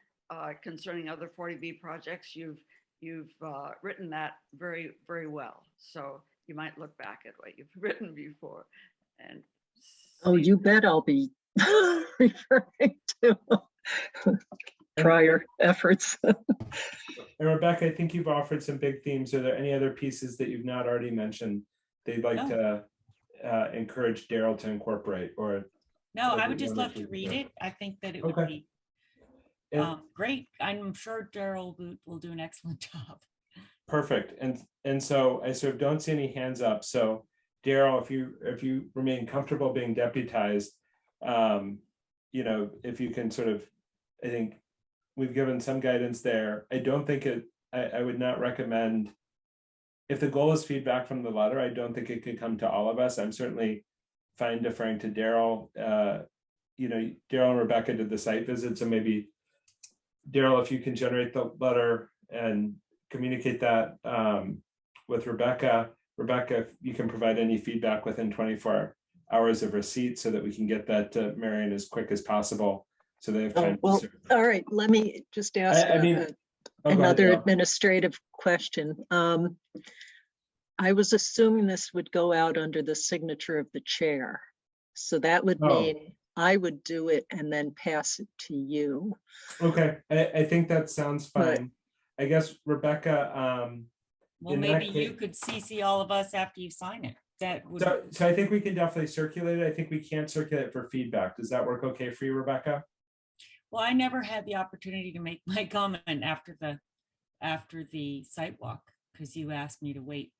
concerning other 40B projects, you've written that very, very well. So you might look back at what you've written before and Oh, see- you bet I'll be referring to prior efforts. And Rebecca, I think you've offered some big themes. Are there any other pieces that you've not already mentioned that you'd like to encourage Daryl to incorporate? Or No, Or I do would you just wanna love to keep it read there? it. I think that it would Okay. be And- great. I'm sure Daryl will do an excellent job. Perfect. And so I sort of don't see any hands up. So Daryl, if you remain comfortable being deputized, you know, if you can sort of, I think we've given some guidance there. I don't think I would not recommend, if the goal is feedback from the letter, I don't think it could come to all of us. I'm certainly fine deferring to Daryl. You know, Daryl and Rebecca did the site visit, so maybe Daryl, if you can generate the letter and communicate that with Rebecca. Rebecca, if you can provide any feedback within 24 hours of receipt so that we can get that to Marion as quick as possible. So they have Oh, time. to well, serve. all right, let me just ask I mean, oh, go ahead, another Daryl. administrative question. I was assuming this would go out under the signature of the chair. So that would Oh. mean I would do it and then pass it to you. Okay, I think that sounds But- fine. I guess Rebecca, Well, In that maybe you case- could CC all of us after you sign it. That would, so I think we can definitely circulate it. I think we can't circulate it for feedback. Does that work okay for you, Rebecca? well, I never had the opportunity to make my comment after the site walk because you asked me to wait.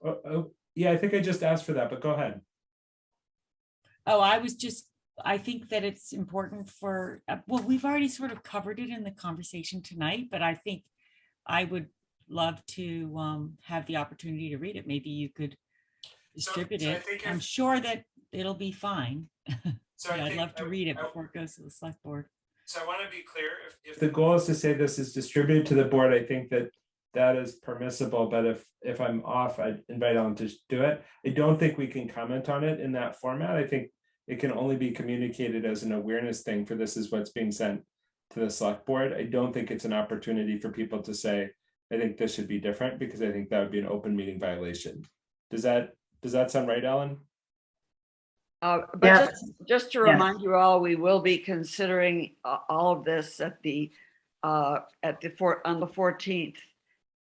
Oh, yeah, I think I just asked for that, but go ahead. Oh, I think that it's important for, well, we've already sort of covered it in the conversation tonight, but I think I would love to have the opportunity to read it. Maybe you could distribute so I it. think I'm if- sure that it'll be fine. So I But I'd think love to I- read it I- before it goes to the select board. So I want to be clear, if the goal is to say this is distributed to the board, I think that is permissible, but if I'm off, I invite Ellen to do it. I don't think we can comment on it in that format. I think it can only be communicated as an awareness thing for this is what's being sent to the select board. I don't think it's an opportunity for people to say, I think this should be different, because I think that would be an open meeting violation. Does that sound right, Ellen? But Yes. just to Yes. remind you all, we will be considering all of this on the 14th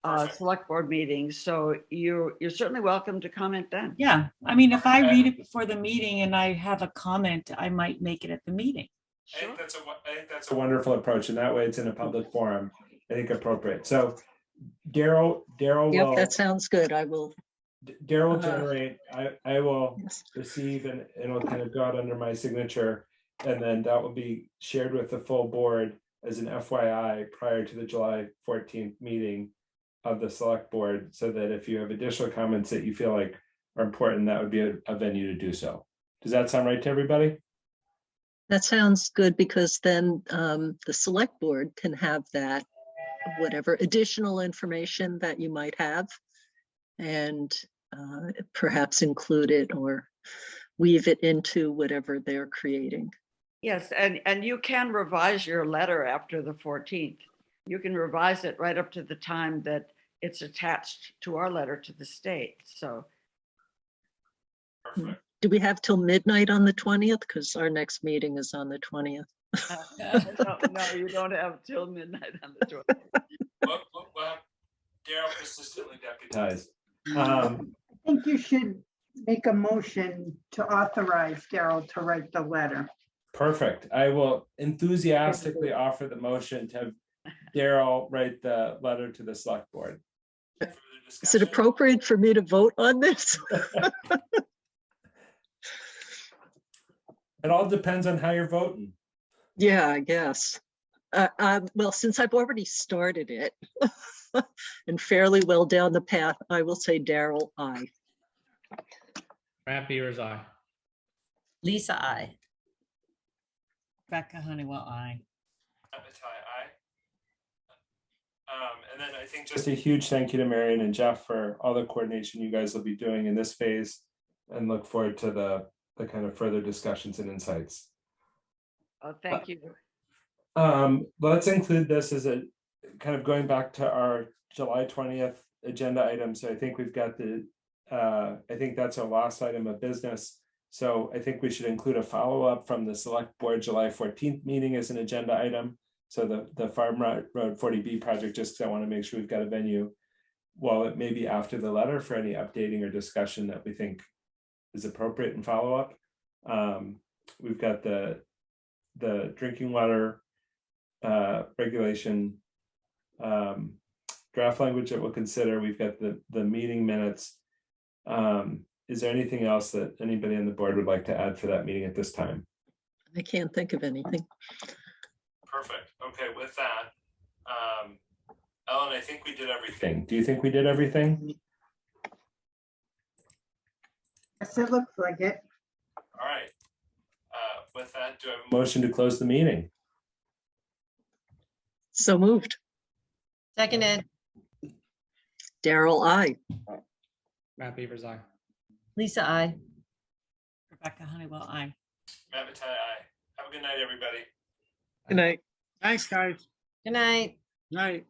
Perfect. select board meeting. So you're certainly welcome to comment then. Yeah, I mean, if I read it before the meeting and I have a comment, I might make it at the meeting. I think that's a wonderful approach, and that way it's in a public forum, I think appropriate. So Daryl Yep, will, that sounds good. I will. Daryl uh, generate, I will Yes. receive, and it'll kind of go out under my signature. And then that will be shared with the full board as an FYI prior to the July 14th meeting of the select board, so that if you have additional comments that you feel like are important, that would be a venue to do so. Does that sound right to everybody? That sounds good, because then the select board can have that, whatever additional information that you might have, and perhaps include it or weave it into whatever they're creating. Yes, and you can revise your letter after the 14th. You can revise it right up to the time that it's attached to our letter to the state. So Perfect. Do we have till midnight on the 20th? Because our next meeting is on the 20th. no, you don't have till midnight on the 20th. We'll have Daryl persistently deputized. I think you should make a motion to authorize Daryl to write the letter. Perfect. I will enthusiastically offer the motion to have Daryl write the letter to the select board. Further Is it discussion? appropriate for me to vote on this? It all depends on how you're voting. Yeah, I guess. Well, since I've already started it and fairly well down the path, I will say Daryl, aye. Matt Beers, aye. Lisa, I. Becca Honeywell, aye. And then I think just a huge thank you to Marion and Jeff for all the coordination you guys will be doing in this phase, and look forward to the kind of further discussions and insights. Oh, thank you. Let's include this as a kind of going back to our July 20th agenda item. So I think we've got I think that's our last item of business. So I think we should include a follow-up from the select board July 14th meeting as an agenda item. So the Farm Road 40B project, just because I want to make sure we've got a venue. While it may be after the letter for any updating or discussion that we think is appropriate and follow-up. We've got the drinking water regulation draft language that we'll consider. We've got the meeting minutes. Is there anything else that anybody on the board would like to add for that meeting at this time? I can't think of anything. Perfect. Okay, with that, Ellen, I think we did everything. Do you think we did everything? Yes, it looks like it. All right. With that, do I have a motion to close the meeting? So moved. Seconded. Daryl, I. Matt Beavers, aye. Lisa, I. Rebecca Honeywell, aye. Matt Vitale, aye. Have a good night, everybody. Good night. Thanks, guys. Good night. Night.